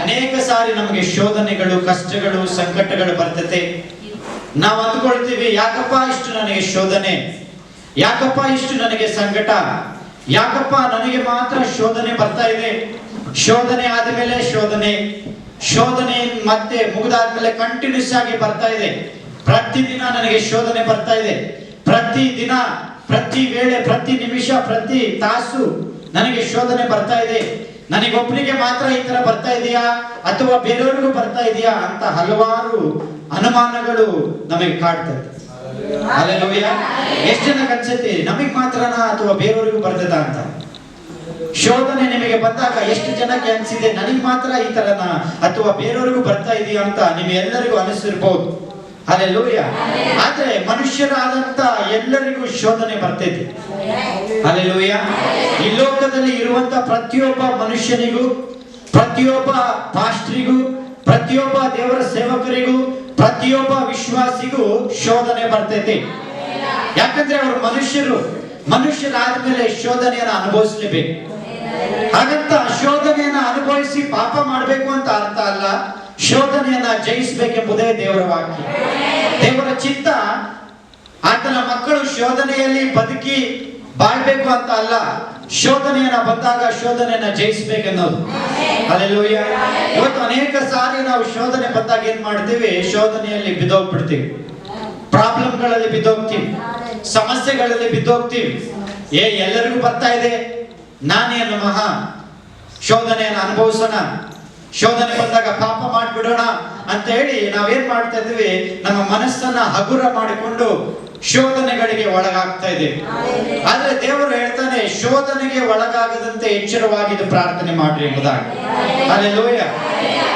ಅನೇಕ ಸಾರಿ ನಮಗೆ ಶೋಧನೆಗಳು, ಕಷ್ಟಗಳು, ಸಂಕಟಗಳು ಬರ್ತತೆ. ನಾವು ಅಂದ್ಕೊಳ್ತೀವಿ, ಯಾಕಪ್ಪ ಇಷ್ಟು ನನಗೆ ಶೋಧನೆ, ಯಾಕಪ್ಪ ಇಷ್ಟು ನನಗೆ ಸಂಕಟ, ಯಾಕಪ್ಪ ನನಗೆ ಮಾತ್ರ ಶೋಧನೆ ಬರ್ತಾ ಇದೆ. ಶೋಧನೆ ಆದ್ಮೇಲೆ ಶೋಧನೆ ಮತ್ತೆ ಮುಗಿದಾದ್ಮೇಲೆ ಕಂಟಿನ್ಯೂಸ್ ಆಗಿ ಬರ್ತಾ ಇದೆ. ಪ್ರತಿದಿನ ನನಗೆ ಶೋಧನೆ ಬರ್ತಾ ಇದೆ. ಪ್ರತಿದಿನ, ಪ್ರತಿ ವೇಳೆ, ಪ್ರತಿ ನಿಮಿಷ, ಪ್ರತಿ ತಾಸು ನನಗೆ ಶೋಧನೆ ಬರ್ತಾ ಇದೆ. ನನಗೊಬ್ಬನಿಗೆ ಮಾತ್ರ ಈ ತರ ಬರ್ತಾ ಇದೆಯಾ ಅಥವಾ ಬೇರೆಯವ್ರಿಗೂ ಬರ್ತಾ ಇದೆಯಾ ಅಂತ ಹಲವಾರು ಅನುಮಾನಗಳು ನಮಗೆ ಕಾಡ್ತದೆ. ಹಲ್ಲೆಲೂಯಾ. ಎಷ್ಟು ಜನ ಅನ್ಸುತ್ತೆ ನಮಗೆ ಮಾತ್ರನಾ ಅಥವಾ ಬೇರೆಯವ್ರಿಗೂ ಬರ್ತದ ಅಂತ? ಶೋಧನೆ ನಿಮಗೆ ಬಂದಾಗ ಎಷ್ಟು ಜನಕ್ಕೆ ಅನ್ಸಿದೆ ನನಗೆ ಮಾತ್ರ ಈ ತರನ ಅಥವಾ ಬೇರೆಯವ್ರಿಗೂ ಬರ್ತಾ ಇದೆಯಾ ಅಂತ ನಿಮ್ಗೆಲ್ಲರಿಗೂ ಅನಿಸಿರ್ಬಹುದು. ಹಲ್ಲೆಲೂಯಾ. ಆದ್ರೆ ಮನುಷ್ಯರಾದಂತ ಎಲ್ಲರಿಗೂ ಶೋಧನೆ ಬರ್ತೈತಿ. ಹಲ್ಲೆಲೂಯಾ. ಈ ಲೋಕದಲ್ಲಿ ಇರುವಂತ ಪ್ರತಿಯೊಬ್ಬ ಮನುಷ್ಯನಿಗೂ, ಪ್ರತಿಯೊಬ್ಬ ಪಾಸ್ಟ್ರಿಗೂ, ಪ್ರತಿಯೊಬ್ಬ ದೇವರ ಸೇವಕರಿಗೂ, ಪ್ರತಿಯೊಬ್ಬ ವಿಶ್ವಾಸಿಗೂ ಶೋಧನೆ ಬರ್ತೈತಿ. ಯಾಕಂದ್ರೆ ಅವರು ಮನುಷ್ಯರಾದ್ಮೇಲೆ ಶೋಧನೆಯನ್ನ ಅನುಭವಿಸಲೇಬೇಕು. ಹಾಗಂತ ಶೋಧನೆಯನ್ನ ಅನುಭವಿಸಿ ಪಾಪ ಮಾಡಬೇಕು ಅಂತ ಅರ್ಥ ಅಲ್ಲ. ಶೋಧನೆಯನ್ನ ಜಯಿಸಬೇಕೆಂಬುದೇ ದೇವರ ವಾಕ್ಯ. ದೇವರ ಚಿತ್ತ ಆತನ ಮಕ್ಕಳು ಶೋಧನೆಯಲ್ಲಿ ಬದುಕಿ ಬಾಳ್ಬೇಕು ಅಂತ ಅಲ್ಲ. ಶೋಧನೆಯನ್ನ ಬಂದಾಗ ಶೋಧನೆಯನ್ನ ಜಯಿಸಬೇಕೆನ್ನೋದು. ಹಲ್ಲೆಲೂಯಾ. ಇವತ್ತು ಅನೇಕ ಸಾರಿ ನಾವು ಶೋಧನೆ ಬಂದಾಗ ಏನ್ ಮಾಡ್ತೀವಿ? ಶೋಧನೆಯಲ್ಲಿ ಬಿದ್ದೋಗ್ಬಿಡ್ತೀವಿ, ಪ್ರಾಬ್ಲಮ್ಗಳಲ್ಲಿ ಬಿದ್ದೋಗ್ತೀವಿ, ಸಮಸ್ಯೆಗಳಲ್ಲಿ ಬಿದ್ದೋಗ್ತೀವಿ. ಎಲ್ಲರಿಗೂ ಬರ್ತಾ ಇದೆ, ನಾನೇನು ಮಹಾ ಶೋಧನೆಯನ್ನು ಅನುಭವಿಸೋಣ, ಶೋಧನೆ ಬಂದಾಗ ಪಾಪ ಮಾಡಿಬಿಡೋಣ ಅಂತ ಹೇಳಿ ನಾವೇನ್ ಮಾಡ್ತಾ ಇದ್ದೀವಿ? ನಮ್ಮ ಮನಸ್ಸನ್ನ ಹಗುರ ಮಾಡಿಕೊಂಡು ಶೋಧನೆಗಳಿಗೆ ಒಳಗಾಗ್ತಾ ಇದ್ದೀವಿ. ಆದ್ರೆ ದೇವರು ಹೇಳ್ತಾನೆ, ಶೋಧನೆಗೆ ಒಳಗಾಗದಂತೆ ಎಚ್ಚರವಾಗಿದ್ದು ಪ್ರಾರ್ಥನೆ ಮಾಡ್ರಿ ಎಂಬುದಾಗಿ. ಹಲ್ಲೆಲೂಯಾ.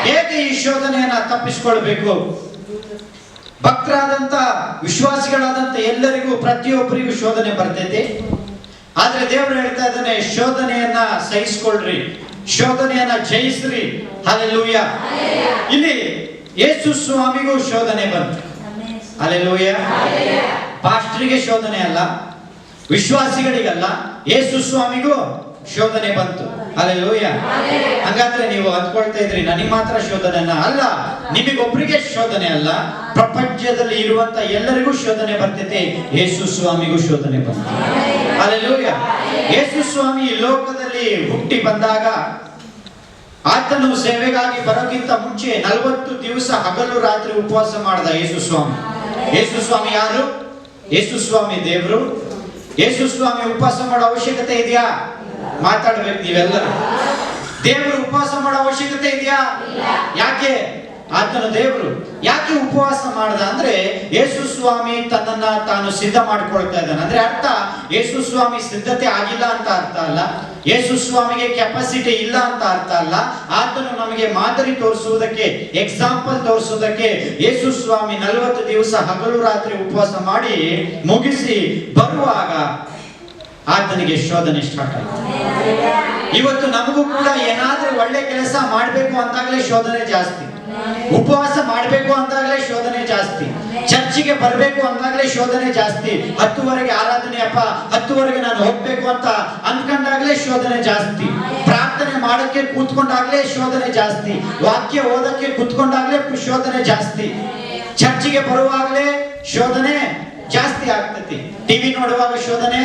ಹೇಗೆ ಈ ಶೋಧನೆಯನ್ನ ತಪ್ಪಿಸಿಕೊಳ್ಬೇಕು? ಭಕ್ತರಾದಂತ, ವಿಶ್ವಾಸಿಗಳಾದಂತ ಎಲ್ಲರಿಗೂ, ಪ್ರತಿಯೊಬ್ಬರಿಗೂ ಶೋಧನೆ ಬರ್ತೈತಿ. ಆದ್ರೆ ದೇವರು ಹೇಳ್ತಾ ಇದ್ದಾನೆ, ಶೋಧನೆಯನ್ನ ಸಹಿಸ್ಕೊಳ್ರಿ, ಶೋಧನೆಯನ್ನ ಜಯಿಸ್ರಿ. ಹಲ್ಲೆಲೂಯಾ. ಇಲ್ಲಿ ಯೇಸು ಸ್ವಾಮಿಗೂ ಶೋಧನೆ ಬಂತು. ಹಲ್ಲೆಲೂಯಾ. ಪಾಸ್ಟ್ರಿಗೆ ಶೋಧನೆ ಅಲ್ಲ, ವಿಶ್ವಾಸಿಗಳಿಗಲ್ಲ, ಯೇಸು ಸ್ವಾಮಿಗೂ ಶೋಧನೆ ಬಂತು. ಹಲ್ಲೆಲೂಯಾ. ಹಾಗಾದ್ರೆ ನೀವು ಅಂದ್ಕೊಳ್ತಾ ಇದ್ರಿ ನನಗೆ ಮಾತ್ರ ಶೋಧನೆ ಅಲ್ಲ, ನಿಮಗೊಬ್ಬರಿಗೆ ಶೋಧನೆ ಅಲ್ಲ, ಪ್ರಪಂಚದಲ್ಲಿ ಇರುವಂತ ಎಲ್ಲರಿಗೂ ಶೋಧನೆ ಬರ್ತೈತೆ. ಯೇಸು ಸ್ವಾಮಿಗೂ ಶೋಧನೆ ಬಂತು. ಹಲ್ಲೆಲೂಯಾ. ಯೇಸು ಸ್ವಾಮಿ ಲೋಕದಲ್ಲಿ ಹುಟ್ಟಿ ಬಂದಾಗ ಆತನು ಸೇವೆಗಾಗಿ ಬರೋಕ್ಕಿಂತ ಮುಂಚೆ 40 ದಿವಸ ಹಗಲು ರಾತ್ರಿ ಉಪವಾಸ ಮಾಡಿದ ಯೇಸು ಸ್ವಾಮಿ. ಯೇಸು ಸ್ವಾಮಿ ಯಾರು? ಯೇಸು ಸ್ವಾಮಿ ದೇವರು. ಯೇಸು ಸ್ವಾಮಿ ಉಪವಾಸ ಮಾಡೋ ಅವಶ್ಯಕತೆ ಇದೆಯಾ? ಮಾತಾಡ್ಬೇಕು ನೀವೆಲ್ಲರೂ. ದೇವರು ಉಪವಾಸ ಮಾಡೋ ಅವಶ್ಯಕತೆ ಇದೆಯಾ? ಯಾಕೆ? ಆತನ ದೇವರು. ಯಾಕೆ ಉಪವಾಸ ಮಾಡ್ದ ಅಂದ್ರೆ, ಯೇಸು ಸ್ವಾಮಿ ತನ್ನನ್ನ ತಾನು ಸಿದ್ಧ ಮಾಡ್ಕೊಳ್ತಾ ಇದ್ದಾನೆ. ಅಂದ್ರೆ ಅರ್ಥ, ಯೇಸು ಸ್ವಾಮಿ ಸಿದ್ಧತೆ ಆಗಿಲ್ಲ ಅಂತ ಅರ್ಥ ಅಲ್ಲ, ಯೇಸು ಸ್ವಾಮಿಗೆ ಕೆಪಾಸಿಟಿ ಇಲ್ಲ ಅಂತ ಅರ್ಥ ಅಲ್ಲ. ಆತನು ನಮಗೆ ಮಾದರಿ ತೋರಿಸುವುದಕ್ಕೆ, ಎಕ್ಸಾಂಪಲ್ ತೋರಿಸುವುದಕ್ಕೆ ಯೇಸು ಸ್ವಾಮಿ 40 ದಿವಸ ಹಗಲು ರಾತ್ರಿ ಉಪವಾಸ ಮಾಡಿ ಮುಗಿಸಿ ಬರುವಾಗ ಆತನಿಗೆ ಶೋಧನೆ ಸ್ಟಾರ್ಟ್ ಆಯಿತು. ಇವತ್ತು ನಮಗೂ ಕೂಡ ಏನಾದ್ರೂ ಒಳ್ಳೆ ಕೆಲಸ ಮಾಡ್ಬೇಕು ಅಂತಾಗಲೇ ಶೋಧನೆ ಜಾಸ್ತಿ, ಉಪವಾಸ ಮಾಡ್ಬೇಕು ಅಂತಾಗಲೇ ಶೋಧನೆ ಜಾಸ್ತಿ, ಚರ್ಚಿಗೆ ಬರ್ಬೇಕು ಅಂತಾಗಲೇ ಶೋಧನೆ ಜಾಸ್ತಿ, 10ವರೆಗೆ ಆರಾಧನೆ ಅಪ್ಪ, 10ವರೆಗೆ ನಾನು ಹೋಗ್ಬೇಕು ಅಂತ ಅಂದ್ಕೊಂಡಾಗ್ಲೇ ಶೋಧನೆ ಜಾಸ್ತಿ, ಪ್ರಾರ್ಥನೆ ಮಾಡಕ್ಕೆ ಕೂತ್ಕೊಂಡಾಗ್ಲೇ ಶೋಧನೆ ಜಾಸ್ತಿ, ವಾಕ್ಯ ಓದಕ್ಕೆ ಕೂತ್ಕೊಂಡಾಗ್ಲೇ ಶೋಧನೆ ಜಾಸ್ತಿ, ಚರ್ಚಿಗೆ ಬರುವಾಗಲೇ ಶೋಧನೆ ಜಾಸ್ತಿ ಆಗ್ತತಿ. ಟಿವಿ ನೋಡುವಾಗ ಶೋಧನೆ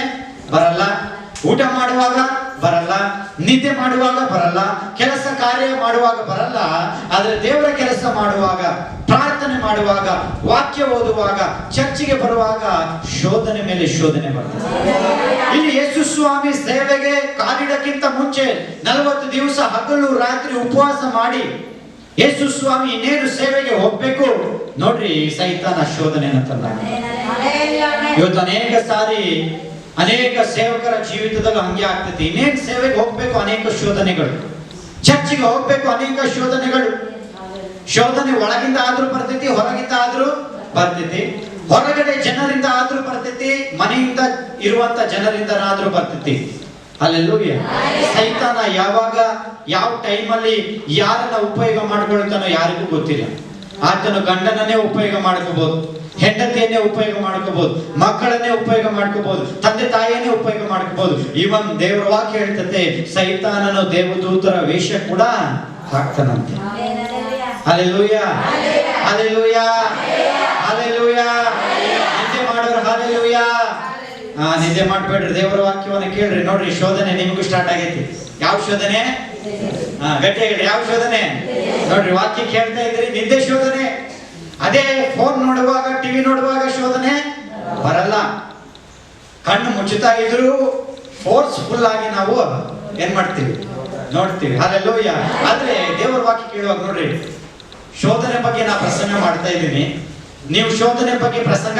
ಬರಲ್ಲ, ಊಟ ಮಾಡುವಾಗ ಬರಲ್ಲ, ನಿದ್ದೆ ಮಾಡುವಾಗ ಬರಲ್ಲ, ಕೆಲಸ ಕಾರ್ಯ ಮಾಡುವಾಗ ಬರಲ್ಲ. ಆದ್ರೆ ದೇವರ ಕೆಲಸ ಮಾಡುವಾಗ, ಪ್ರಾರ್ಥನೆ ಮಾಡುವಾಗ, ವಾಕ್ಯ ಓದುವಾಗ, ಚರ್ಚಿಗೆ ಬರುವಾಗ ಶೋಧನೆ ಮೇಲೆ ಶೋಧನೆ ಬರ್ತದೆ. ಇಲ್ಲಿ ಯೇಸು ಸ್ವಾಮಿ ಸೇವೆಗೆ ಕಾಲಿಡಕ್ಕಿಂತ ಮುಂಚೆ 40 ದಿವಸ ಹಗಲು ರಾತ್ರಿ ಉಪವಾಸ ಮಾಡಿ ಯೇಸು ಸ್ವಾಮಿ ಇನ್ನೇನು ಸೇವೆಗೆ ಹೋಗ್ಬೇಕು ನೋಡ್ರಿ, ಸೈತಾನ ಶೋಧನೆಯನ್ನು ತಂದ. ಇವತ್ತು ಅನೇಕ ಸಾರಿ ಅನೇಕ ಸೇವಕರ ಜೀವಿತದಲ್ಲಿ ಹಂಗೆ ಆಗ್ತೈತಿ. ಇನ್ನೇನು ಸೇವೆಗೆ ಹೋಗ್ಬೇಕು, ಅನೇಕ ಶೋಧನೆಗಳು, ಚರ್ಚಿಗೆ ಹೋಗ್ಬೇಕು, ಅನೇಕ ಶೋಧನೆಗಳು. ಶೋಧನೆ ಒಳಗಿಂದ ಆದ್ರೂ ಬರ್ತೈತಿ, ಹೊರಗಿಂದ ಆದ್ರೂ ಬರ್ತೈತಿ, ಹೊರಗಡೆ ಜನರಿಂದ ಆದ್ರೂ ಬರ್ತೈತಿ, ಮನೆಯಿಂದ ಇರುವಂತ ಜನರಿಂದನಾದ್ರೂ ಬರ್ತೈತಿ. ಹಲ್ಲೆಲೂಯಾ. ಸೈತಾನ ಯಾವಾಗ ಯಾವ ಟೈಮಲ್ಲಿ ಯಾರನ್ನ ಉಪಯೋಗ ಮಾಡ್ಕೊಳ್ತಾನೋ ಯಾರಿಗೂ ಗೊತ್ತಿಲ್ಲ. ಆತನು ಗಂಡನನ್ನೇ ಉಪಯೋಗ ಮಾಡ್ಕೋಬಹುದು, ಹೆಂಡತಿಯನ್ನೇ ಉಪಯೋಗ ಮಾಡ್ಕೋಬಹುದು, ಮಕ್ಕಳನ್ನೇ ಉಪಯೋಗ ಮಾಡ್ಕೋಬಹುದು, ತಂದೆ ತಾಯಿಯನ್ನೇ ಉಪಯೋಗ ಮಾಡ್ಕೋಬಹುದು. ಇವನ್ ದೇವರ ವಾಕ್ಯ ಹೇಳ್ತತೆ, ಸೈತಾನನು ದೇವದೂತರ ವೇಷ ಕೂಡ ಆಗ್ತಾನಂತೆ. Hallelujah, hallelujah, hallelujah. ನಿದ್ದೆ ಮಾಡೋರು ಹಲ್ಲೆಲೂಯಾ. ನಿದ್ದೆ ಮಾಡ್ಬೇಡ್ರಿ, ದೇವರ ವಾಕ್ಯವನ್ನ ಕೇಳ್ರಿ. ನೋಡ್ರಿ, ಶೋಧನೆ ನಿಮಗೂ ಸ್ಟಾರ್ಟ್ ಆಗೈತಿ. ಯಾವ ಶೋಧನೆ? ಗಟ್ಟಿ ಹೇಳ್ರಿ, ಯಾವ ಶೋಧನೆ? ನೋಡ್ರಿ, ವಾಕ್ಯ ಕೇಳ್ತಾ ಇದ್ರಿ, ನಿದ್ದೆ ಶೋಧನೆ. ಅದೇ ಫೋನ್ ನೋಡುವಾಗ, ಟಿವಿ ನೋಡುವಾಗ ಶೋಧನೆ ಬರಲ್ಲ. ಕಣ್ಣು ಮುಚ್ಚುತ್ತಾ ಇದ್ರು ಫೋರ್ಸ್ಫುಲ್ ಆಗಿ ನಾವು ಏನ್ ಮಾಡ್ತೀವಿ? ನೋಡ್ತೀವಿ. ಹಲ್ಲೆಲೂಯಾ. ಆದ್ರೆ ದೇವರ ವಾಕ್ಯ ಕೇಳುವಾಗ ನೋಡ್ರಿ, ಶೋಧನೆ ಬಗ್ಗೆ ನಾ ಪ್ರಸಂಗ ಮಾಡ್ತಾ ಇದ್ದೀನಿ, ನೀವು ಶೋಧನೆ ಬಗ್ಗೆ ಪ್ರಸಂಗ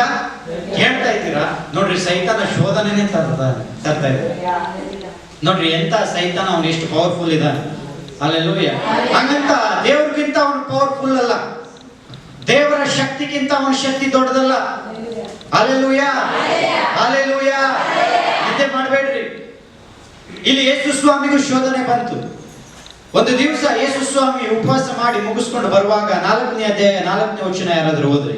ಕೇಳ್ತಾ ಇದ್ದೀರಾ. ನೋಡ್ರಿ, ಸೈತಾನ ಶೋಧನೆನೇ ತರ್ತಾ ಇದ್ದಾರೆ. ನೋಡ್ರಿ, ಎಂತ ಸೈತಾನ, ಅವನು ಎಷ್ಟು ಪವರ್ಫುಲ್ ಇದ್ದಾನೆ. ಹಲ್ಲೆಲೂಯಾ. ಹಂಗಂತ ದೇವ್ರಿಗಿಂತ ಅವನು ಪವರ್ಫುಲ್ ಅಲ್ಲ, ದೇವರ ಶಕ್ತಿಗಿಂತ ಅವನ ಶಕ್ತಿ ದೊಡ್ಡದಲ್ಲ. Hallelujah, hallelujah. ನಿದ್ದೆ ಮಾಡಬೇಡ್ರಿ. ಇಲ್ಲಿ ಯೇಸು ಸ್ವಾಮಿಗೂ ಶೋಧನೆ ಬಂತು. ಒಂದು ದಿವಸ ಯೇಸು ಸ್ವಾಮಿ ಉಪವಾಸ ಮಾಡಿ ಮುಗಿಸ್ಕೊಂಡು ಬರುವಾಗ 4ನೇ ಅಧ್ಯಾಯ 4ನೇ ವಚನ ಯಾರಾದ್ರೂ ಓದ್ರಿ.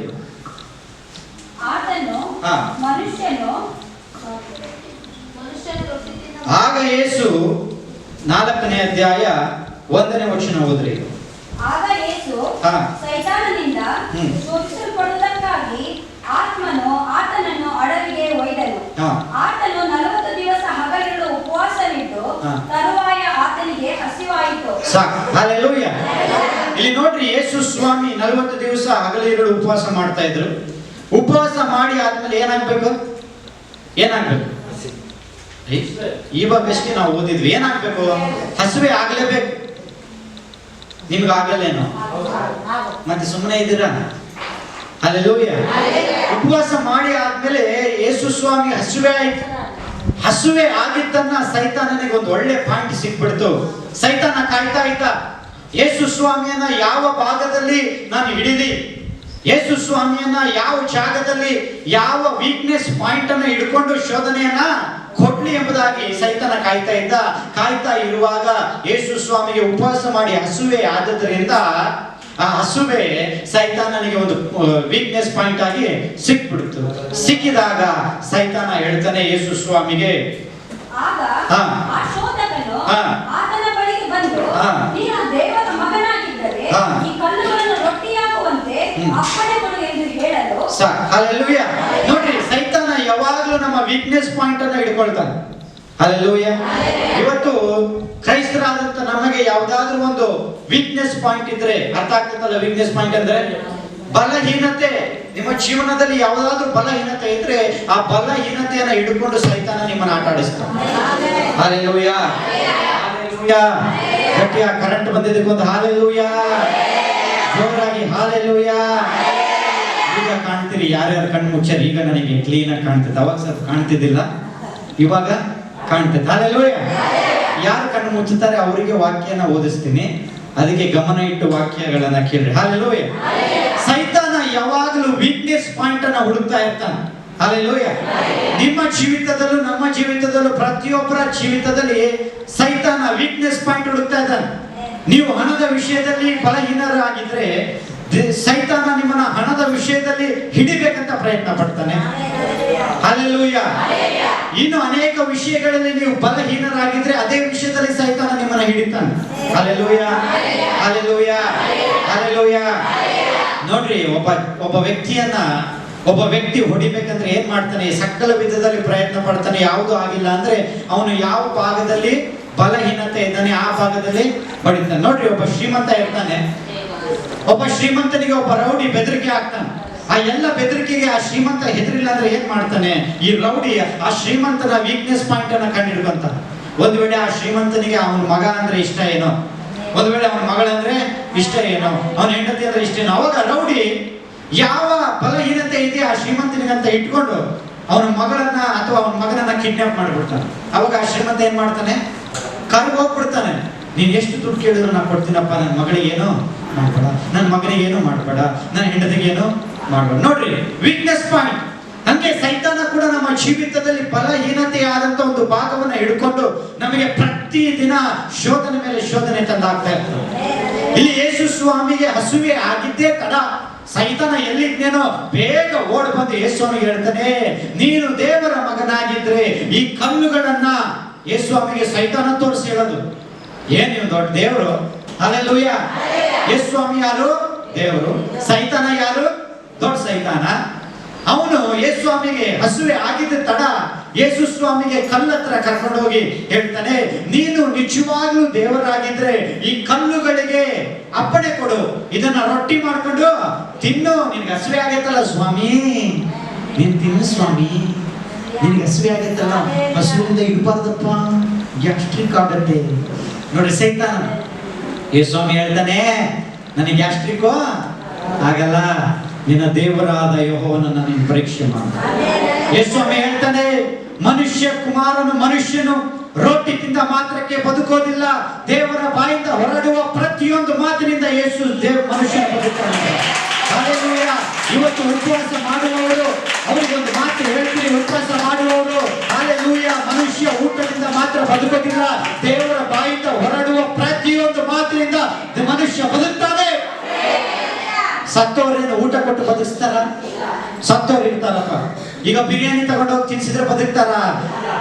ಆಗ ಯೇಸು 4ನೇ ಅಧ್ಯಾಯ 1ನೇ ವಚನ ಓದ್ರಿ. ಆಗ ಯೇಸು ಸೈತಾನನಿಂದ ಶೋಧಿಸಲ್ಪಡುವುದಕ್ಕಾಗಿ ಆತ್ಮನು ಆತನನ್ನು ಅಡವಿಗೆ ಒಯ್ದನು. ಆತನು 40 ದಿವಸ ಹಗಲಿರುಳು ಉಪವಾಸವಿದ್ದು ತರುವಾಯ ಆತನಿಗೆ ಹಸಿವಾಯಿತು. ಹಲ್ಲೆಲೂಯಾ. ಇಲ್ಲಿ ನೋಡ್ರಿ, ಯೇಸು ಸ್ವಾಮಿ 40 ದಿವಸ ಹಗಲಿರುಳು ಉಪವಾಸ ಮಾಡ್ತಾ ಇದ್ರು. ಉಪವಾಸ ಮಾಡಿ ಆದ್ಮೇಲೆ ಏನಾಗ್ಬೇಕು? ಏನಾಗ್ಬೇಕು? ಇವಾಗ ಬೆಸ್ಟ್ ನಾವು ಓದಿದ್ವಿ. ಏನಾಗ್ಬೇಕು? ಹಸುವೆ ಆಗ್ಲೇಬೇಕು. ನಿಮ್ಗೆ ಆಗಲ್ಲೇನೋ? ಮತ್ತೆ ಸುಮ್ಮನೆ ಇದ್ದೀರಾ? ಹಲ್ಲೆಲೂಯಾ. ಉಪವಾಸ ಮಾಡಿ ಆದ್ಮೇಲೆ ಯೇಸು ಸ್ವಾಮಿ ಹಸುವೆ ಆಯ್ತು. ಹಸುವೆ ಆಗಿದ್ದನ್ನ ಸೈತಾನನಿಗೆ ಒಂದು ಒಳ್ಳೆ ಪಾಯಿಂಟ್ ಸಿಕ್ಬಿಡ್ತು. ಸೈತಾನ ಕಾಯ್ತಾ ಇದ್ದ, ಯೇಸು ಸ್ವಾಮಿಯನ್ನ ಯಾವ ಭಾಗದಲ್ಲಿ ನಾನು ಹಿಡಿದಿ, ಯೇಸು ಸ್ವಾಮಿಯನ್ನ ಯಾವ ಜಾಗದಲ್ಲಿ, ಯಾವ ವೀಕ್ನೆಸ್ ಪಾಯಿಂಟ್ ಅನ್ನು ಹಿಡ್ಕೊಂಡು ಶೋಧನೆಯನ್ನ ಕೊಡ್ಲಿ ಎಂಬುದಾಗಿ ಸೈತಾನ ಕಾಯ್ತಾ ಇದ್ದ. ಕಾಯ್ತಾ ಇರುವಾಗ ಯೇಸು ಸ್ವಾಮಿಗೆ ಉಪವಾಸ ಮಾಡಿ ಹಸುವೆ ಆದದ್ರಿಂದ ಆ ಹಸುವೆ ಸೈತಾನನಿಗೆ ಒಂದು ವೀಕ್ನೆಸ್ ಪಾಯಿಂಟ್ ಆಗಿ ಸಿಕ್ಬಿಡ್ತು. ಸಿಕ್ಕಿದಾಗ ಸೈತಾನ ಹೇಳ್ತಾನೆ ಯೇಸು ಸ್ವಾಮಿಗೆ, ಆಗ ಆ ಶೋಧಕನು ಆತನ ಬಳಿಗೆ ಬಂದು, ನೀನು ದೇವರ ಮಗನಾಗಿದ್ದರೆ ಈ ಕಲ್ಲುಗಳನ್ನು ರೊಟ್ಟಿಯಾಗುವಂತೆ ಅಪ್ಪಣೆ ಕೊಡು ಎಂದು ಹೇಳಲು. ಹಲ್ಲೆಲೂಯಾ. ನೋಡ್ರಿ, ಸೈತಾನ ಯಾವಾಗಲೂ ನಮ್ಮ ವೀಕ್ನೆಸ್ ಪಾಯಿಂಟ್ ಅನ್ನು ಹಿಡ್ಕೊಳ್ತಾನೆ. ಹಲ್ಲೆಲೂಯಾ. ಇವತ್ತು ಕ್ರೈಸ್ತರಾದಂತ ನಮಗೆ ಯಾವ್ದಾದ್ರೂ ಒಂದು ವೀಕ್ನೆಸ್ ಪಾಯಿಂಟ್ ಇದ್ರೆ, ಅರ್ಥ ಆಗ್ತದಲ್ಲ ವೀಕ್ನೆಸ್ ಪಾಯಿಂಟ್ ಅಂದ್ರೆ? ಬಲಹೀನತೆ. ನಿಮ್ಮ ಜೀವನದಲ್ಲಿ ಯಾವ್ದಾದ್ರೂ ಬಲಹೀನತೆ ಇದ್ರೆ ಆ ಬಲಹೀನತೆಯನ್ನ ಹಿಡ್ಕೊಂಡು ಸೈತಾನ ನಿಮ್ಮನ್ನ ಆಟ ಆಡಿಸ್ತಾನೆ. Hallelujah, hallelujah. ಗಟ್ಟಿಯ ಕರೆಂಟ್ ಬಂದಿದ್ದಕ್ಕೊಂದು ಹಲ್ಲೆಲೂಯಾ, ಜೋರಾಗಿ ಹಲ್ಲೆಲೂಯಾ. ಈಗ ಕಾಣ್ತೀರಿ, ಯಾರ್ಯಾರು ಕಣ್ಣು ಮುಚ್ಚಾರ? ಈಗ ನನಗೆ ಕ್ಲೀನ್ ಆಗಿ ಕಾಣ್ತದೆ. ಅವಾಗ ಸ್ವಲ್ಪ ಕಾಣ್ತಿದ್ದಿಲ್ಲ, ಇವಾಗ ಕಾಣ್ತದೆ. ಹಲ್ಲೆಲೂಯಾ. ಯಾರು ಕಣ್ಣು ಮುಚ್ಚುತ್ತಾರೆ ಅವರಿಗೆ ವಾಕ್ಯನ ಓದಿಸ್ತೀನಿ, ಅದಕ್ಕೆ ಗಮನ ಇಟ್ಟು ವಾಕ್ಯಗಳನ್ನ ಕೇಳ್ರಿ. ಹಲ್ಲೆಲೂಯಾ. ಸೈತಾನ ಯಾವಾಗಲೂ ವೀಕ್ನೆಸ್ ಪಾಯಿಂಟ್ ಅನ್ನ ಹುಡುಕ್ತಾ ಇರ್ತಾನೆ. ಹಲ್ಲೆಲೂಯಾ. ನಿಮ್ಮ ಜೀವಿತದಲ್ಲೂ ನಮ್ಮ ಜೀವಿತದಲ್ಲೂ ಪ್ರತಿಯೊಬ್ಬರ ಜೀವಿತದಲ್ಲಿ ಸೈತಾನ ವೀಕ್ನೆಸ್ ಪಾಯಿಂಟ್ ಹುಡುಕ್ತಾ ಇದ್ದಾನೆ. ನೀವು ಹಣದ ವಿಷಯದಲ್ಲಿ ಬಲಹೀನರಾಗಿದ್ರೆ ಸೈತಾನ ನಿಮ್ಮನ್ನ ಹಣದ ವಿಷಯದಲ್ಲಿ ಹಿಡಿಬೇಕಂತ ಪ್ರಯತ್ನ ಪಡ್ತಾನೆ. ಹಲ್ಲೆಲೂಯಾ. ಇನ್ನು ಅನೇಕ ವಿಷಯಗಳಲ್ಲಿ ನೀವು ಬಲಹೀನರಾಗಿದ್ರೆ ಅದೇ ವಿಷಯದಲ್ಲಿ ಸೈತಾನ ನಿಮ್ಮನ್ನ ಹಿಡಿತಾನೆ. Hallelujah, hallelujah, hallelujah. ನೋಡ್ರಿ, ಒಬ್ಬ ವ್ಯಕ್ತಿ ಹೊಡಿಬೇಕಂದ್ರೆ ಏನ್ ಮಾಡ್ತಾನೆ? ಸಕಲ ವಿಧದಲ್ಲಿ ಪ್ರಯತ್ನ ಪಡ್ತಾನೆ. ಯಾವುದು ಆಗಿಲ್ಲ ಅಂದ್ರೆ ಅವನು ಯಾವ ಭಾಗದಲ್ಲಿ ಬಲಹೀನತೆ ಇದ್ದಾನೆ ಆ ಭಾಗದಲ್ಲಿ ಹೊಡಿತಾನೆ. ನೋಡ್ರಿ, ಒಬ್ಬ ಶ್ರೀಮಂತ ಇರ್ತಾನೆ, ಒಬ್ಬ ಶ್ರೀಮಂತನಿಗೆ ಒಬ್ಬ ರೌಡಿ ಬೆದರಿಕೆ ಆಗ್ತಾನೆ. ಆ ಎಲ್ಲ ಬೆದರಿಕೆಗೆ ಆ ಶ್ರೀಮಂತ ಹೆದರಿಲ್ಲ ಅಂದ್ರೆ ಏನ್ ಮಾಡ್ತಾನೆ? ಈ ರೌಡಿ ಆ ಶ್ರೀಮಂತನ ವೀಕ್ನೆಸ್ ಪಾಯಿಂಟ್ ಅನ್ನ ಕಂಡಿಡ್ಕೊಂತ. ಒಂದ್ ವೇಳೆ ಆ ಶ್ರೀಮಂತನಿಗೆ ಅವನ ಮಗ ಅಂದ್ರೆ ಇಷ್ಟ ಏನೋ, ಒಂದ್ ವೇಳೆ ಅವನ ಮಗಳಂದ್ರೆ ಇಷ್ಟ ಏನೋ, ಅವನ ಹೆಂಡತಿ ಅಂದ್ರೆ ಇಷ್ಟ ಏನೋ, ಅವಾಗ ರೌಡಿ ಯಾವ ಬಲಹೀನತೆ ಇದೆ ಆ ಶ್ರೀಮಂತನಿಗಂತ ಇಟ್ಕೊಂಡು ಅವನ ಮಗಳನ್ನ ಅಥವಾ ಅವನ ಮಗನನ್ನ ಕಿಡ್ನಾಪ್ ಮಾಡ್ಬಿಡ್ತಾನೆ. ಅವಾಗ ಆ ಶ್ರೀಮಂತ ಏನ್ ಮಾಡ್ತಾನೆ? ಕರ್ಗ್ ಹೋಗ್ಬಿಡ್ತಾನೆ. ನೀನ್ ಎಷ್ಟು ದುಡ್ಡು ಕೇಳಿದ್ರು ನಾ ಕೊಡ್ತೀನಪ್ಪ, ನನ್ನ ಮಗಳಿಗೆ ಏನೋ ಮಾಡ್ಬೇಡ, ನನ್ನ ಮಗನಿಗೆ ಏನೋ ಮಾಡ್ಬೇಡ, ನನ್ನ ಹೆಂಡತಿಗೆ ಏನೋ ಮಾಡ್ಬೇಡ. ನೋಡ್ರಿ, ವೀಕ್ನೆಸ್ ಪಾಯಿಂಟ್. ಹಂಗೆ ಸೈತಾನ ಕೂಡ ನಮ್ಮ ಜೀವಿತದಲ್ಲಿ ಬಲಹೀನತೆ ಆದಂತ ಒಂದು ಭಾಗವನ್ನ ಹಿಡ್ಕೊಂಡು ನಮಗೆ ಪ್ರತಿ ದಿನ ಶೋಧನೆ ಮೇಲೆ ಶೋಧನೆ ತಂದಾಗ್ತಾ ಇರ್ತದೆ. ಇಲ್ಲಿ ಯೇಸು ಸ್ವಾಮಿಗೆ ಹಸುವೆ ಆಗಿದ್ದೇ ತಡ. ಸೈತಾನ ಎಲ್ಲಿದ್ದೇನೋ ಬೇಗ ಓಡ್ ಬಂದು ಯೇಸುವಿಗೆ ಹೇಳ್ತಾನೆ, ನೀನು ದೇವರ ಮಗನಾಗಿದ್ರೆ ಈ ಕಲ್ಲುಗಳನ್ನ, ಯೇಸುವಿಗೆ ಸೈತಾನ ತೋರಿಸಿ ಹೇಳೋದು, ಏನ್ ನೀವು ದೊಡ್ಡ ದೇವರು, ಹಲ್ಲೆಲೂಯ. ಯೇಸು ಸ್ವಾಮಿ ಯಾರು? ದೇವರು. ಸೈತಾನ ಯಾರು? ದೊಡ್ಡ ಸೈತಾನ. ಅವನು ಯೇಸು ಸ್ವಾಮಿಗೆ ಹಸುವೆ ಆಗಿದ್ದ ತಡ ಯೇಸು ಸ್ವಾಮಿಗೆ ಕಲ್ಲತ್ರ ಕರ್ಕೊಂಡು ಹೋಗಿ ಹೇಳ್ತಾನೆ, ನೀನು ನಿಜವಾಗ್ಲೂ ದೇವರಾಗಿದ್ರೆ ಈ ಕಲ್ಲುಗಳಿಗೆ ಅಪ್ಪಣೆ ಕೊಡು, ಇದನ್ನ ರೊಟ್ಟಿ ಮಾಡ್ಕೊಂಡು ತಿನ್ನು, ನಿನ್ಗೆ ಹಸುವೆ ಆಗೈತಲ್ಲ ಸ್ವಾಮಿ, ನೀನ್ ತಿನ್ನು ಸ್ವಾಮಿ, ನಿನ್ಗೆ ಹಸುವೆ ಆಗೈತಲ್ಲ, ಹಸುವಿಂದ ಇಡಬಾರ್ದಪ್ಪ, ಗ್ಯಾಸ್ಟ್ರಿಕ್ ಆಗತ್ತೆ. ನೋಡಿ ಸೈತಾನ. ಯೇಸು ಸ್ವಾಮಿ ಹೇಳ್ತಾನೆ, ನನಗೆ ಗ್ಯಾಸ್ಟ್ರಿಕ್ ಆಗಲ್ಲ, ನಿನ್ನ ದೇವರಾದ ಯೆಹೋವನನ್ನ ನೀನು ಪರೀಕ್ಷೆ ಮಾಡು. ಯೇಸು ಸ್ವಾಮಿ ಹೇಳ್ತಾನೆ, ಮನುಷ್ಯ ಕುಮಾರನು ಮನುಷ್ಯನು ರೊಟ್ಟಿ ತಿಂದ ಮಾತ್ರಕ್ಕೆ ಬದುಕೋದಿಲ್ಲ, ದೇವರ ಬಾಯಿಂದ ಹೊರಡುವ ಪ್ರತಿಯೊಂದು ಮಾತಿನಿಂದ ಯೇಸು ಮನುಷ್ಯನ ಬದುಕ್ತಾನೆ. ಹಲ್ಲೆಲೂಯಾ. ಇವತ್ತು ಉಪವಾಸ ಮಾಡುವವರು ಅವರಿಗೊಂದು ಮಾತು ಹೇಳ್ತೀನಿ, ಉಪವಾಸ ಮಾಡುವವರು ಹಲ್ಲೆಲೂಯಾ, ಮನುಷ್ಯ ಊಟದಿಂದ ಮಾತ್ರ ಬದುಕೋದಿಲ್ಲ, ದೇವರ ಬಾಯಿಂದ ಹೊರಡುವ ಪ್ರತಿಯೊಂದು ಮಾತಿನಿಂದ ಮನುಷ್ಯ ಬದುಕ್ತಾನೆ. ಸತ್ತವರೇನು ಊಟ ಕೊಟ್ಟು ಬದುಕಿಸ್ತಾರ? ಸತ್ತವ್ರು ಇರ್ತಾರಪ್ಪ. ಈಗ ಬಿರಿಯಾನಿ ತಗೊಂಡೋಗಿ ತಿನ್ಸಿದ್ರೆ ಬದುಕ್ತಾರ?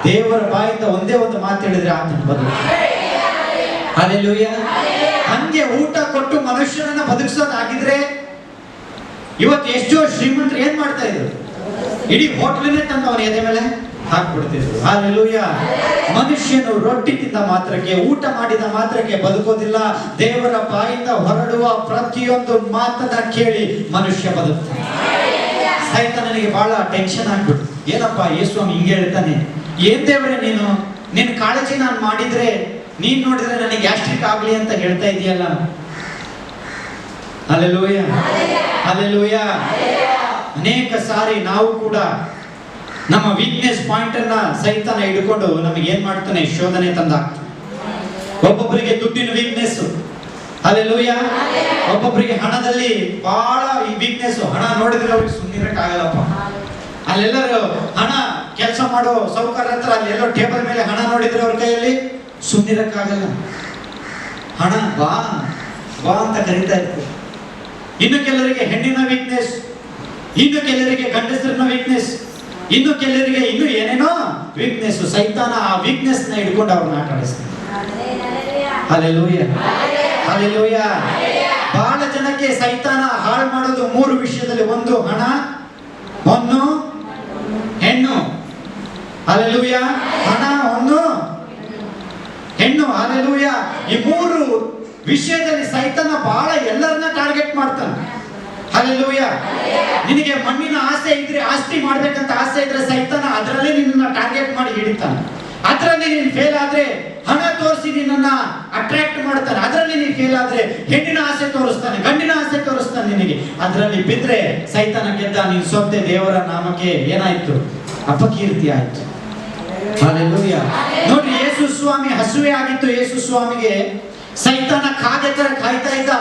ದೇವರ ಬಾಯಿಂದ ಒಂದೇ ಒಂದು ಮಾತು ಹೇಳಿದ್ರೆ ಆತನ ಬದುಕ್ತಾನೆ. ಹಲ್ಲೆಲೂಯಾ. ಹಂಗೆ ಊಟ ಕೊಟ್ಟು ಮನುಷ್ಯನನ್ನ ಬದುಕಿಸೋದಾಗಿದ್ರೆ ಇವತ್ತು ಎಷ್ಟೋ ಶ್ರೀಮಂತರು ಏನ್ ಮಾಡ್ತಾ ಇದ್ರು? ಇಡೀ ಹೋಟ್ಲನ್ನೇ ತಂದು ಅವನ ಎದೆ ಮೇಲೆ ಹಾಕ್ಬಿಡ್ತಿದ್ರು. ಹಲ್ಲೆಲೂಯಾ. ಮನುಷ್ಯನು ರೊಟ್ಟಿ ತಿಂದ ಮಾತ್ರಕ್ಕೆ, ಊಟ ಮಾಡಿದ ಮಾತ್ರಕ್ಕೆ ಬದುಕೋದಿಲ್ಲ, ದೇವರ ಬಾಯಿಂದ ಹೊರಡುವ ಪ್ರತಿಯೊಂದು ಮಾತನ್ನ ಕೇಳಿ ಮನುಷ್ಯ ಬದುಕ್ತಾನೆ. ಸೈತಾನನಿಗೆ ಬಹಳ ಟೆನ್ಷನ್ ಆಗ್ಬಿಟ್ಟು, ಏನಪ್ಪ ಯೇಸು ಸ್ವಾಮಿ ಹಿಂಗೆ ಹೇಳ್ತಾನೆ, ಏನ್ ದೇವರೇ ನೀನು, ನಿನ್ನ ಕಾಳಜಿ ನಾನು ಮಾಡಿದ್ರೆ ನೀನ್ ನೋಡಿದ್ರೆ ನನಗೆ ಗ್ಯಾಸ್ಟ್ರಿಕ್ ಆಗ್ಲಿ ಅಂತ ಹೇಳ್ತಾ ಇದೆಯಲ್ಲ. ಹಲ್ಲೆಲೂಯಾ. ಹಲ್ಲೆಲೂಯಾ. ಅನೇಕ ಸಾರಿ ನಾವು ಕೂಡ ನಮ್ಮ ವೀಕ್ನೆಸ್ ಪಾಯಿಂಟ್ ಅನ್ನ ಸೈತಾನ ಹಿಡ್ಕೊಂಡು ನಮಗೆ ಏನ್ ಮಾಡ್ತಾನೆ? ಶೋಧನೆ ತಂದಾಕ್ತಾನೆ. ಒಬ್ಬೊಬ್ಬರಿಗೆ ದುಡ್ಡಿನ ವೀಕ್ನೆಸ್, ಹಲ್ಲೆಲೂಯಾ. ಒಬ್ಬೊಬ್ಬರಿಗೆ ಹಣದಲ್ಲಿ ಬಹಳ ಈ ವೀಕ್ನೆಸ್. ಹಣ ನೋಡಿದ್ರೆ ಅವ್ರಿಗೆ ಸುಮ್ಮನಿರಕ್ಕಾಗಲ್ಲಪ್ಪ. ಅಲ್ಲೆಲ್ಲರೂ ಹಣ ಕೆಲಸ ಮಾಡೋ ಸೌಕರ್ಯ ಹತ್ರ ಅಲ್ಲೆಲ್ಲೋ ಟೇಬಲ್ ಮೇಲೆ ಹಣ ನೋಡಿದ್ರೆ ಅವ್ರ ಕೈಯಲ್ಲಿ ಸುಮ್ಮನಿರಕ್ಕಾಗಲ್ಲ. ಹಣ ಬಾ ಬಾ ಅಂತ ಕರೀತಾ ಇರ್ತದೆ. ಇನ್ನು ಕೆಲವರಿಗೆ ಹೆಣ್ಣಿನ ವೀಕ್ನೆಸ್, ಇನ್ನು ಕೆಲವರಿಗೆ ಗಂಡಸರಿನ ವೀಕ್ನೆಸ್, ಇನ್ನು ಕೆಲವರಿಗೆ ಇನ್ನು ಏನೇನೋ ವೀಕ್ನೆಸ್. ಸೈತಾನ ಆ ವೀಕ್ನೆಸ್ ನ ಹಿಡ್ಕೊಂಡು ಅವ್ರನ್ನ ಆಟ ಆಡಿಸ್ತಾನೆ. ಹಲ್ಲೆಲೂಯಾ. ಹಲ್ಲೆಲೂಯಾ. ಬಹಳ ಜನಕ್ಕೆ ಸೈತಾನ ಹಾಳು ಮಾಡೋದು ಮೂರು ವಿಷಯದಲ್ಲಿ. ಒಂದು ಹಣ, ಒಂದು ಹೆಣ್ಣು. ಹಲ್ಲೆಲೂಯಾ. ಹಣ, ಒಂದು ಹೆಣ್ಣು. ಹಲ್ಲೆಲೂಯಾ. ಈ ಮೂರು ವಿಷಯದಲ್ಲಿ ಸೈತಾನ ಬಹಳ ಎಲ್ಲರನ್ನ ಟಾರ್ಗೆಟ್ ಮಾಡ್ತಾನೆ. ಹಲ್ಲೆಲೂಯಾ. ನಿನಗೆ ಮಣ್ಣಿನ ಆಸೆ ಇದ್ರೆ, ಆಸ್ತಿ ಮಾಡ್ಬೇಕಂತ ಆಸೆ ಇದ್ರೆ ಸೈತಾನ ಅದರಲ್ಲಿ ನಿನ್ನನ್ನ ಟಾರ್ಗೆಟ್ ಮಾಡಿ ಹಿಡಿತಾನೆ. ಅದರಲ್ಲಿ ನೀನು ಫೇಲ್ ಆದ್ರೆ ಹಣ ತೋರಿಸಿ ನಿನ್ನನ್ನ ಅಟ್ರಾಕ್ಟ್ ಮಾಡ್ತಾನೆ. ಅದರಲ್ಲಿ ನೀನು ಫೇಲ್ ಆದ್ರೆ ಹೆಣ್ಣಿನ ಆಸೆ ತೋರಿಸ್ತಾನೆ, ಗಂಡಿನ ಆಸೆ ತೋರಿಸ್ತಾನೆ ನಿನಗೆ. ಅದರಲ್ಲಿ ಬಿದ್ರೆ ಸೈತಾನ ಗೆದ್ದ, ನೀನು ಸೋತೆ, ದೇವರ ನಾಮಕ್ಕೆ ಏನಾಯ್ತು? ಅಪಕೀರ್ತಿ ಆಯ್ತು. ಹಲ್ಲೆಲೂಯಾ. ನೋಡ್ರಿ, ಯೇಸು ಸ್ವಾಮಿ ಹಸುವೆ ಆಗಿತ್ತು. ಯೇಸು ಸ್ವಾಮಿಗೆ ಸೈತಾನ ಕಾಗೆ ತರ ಕಾಯ್ತಾ ಇದ್ದ.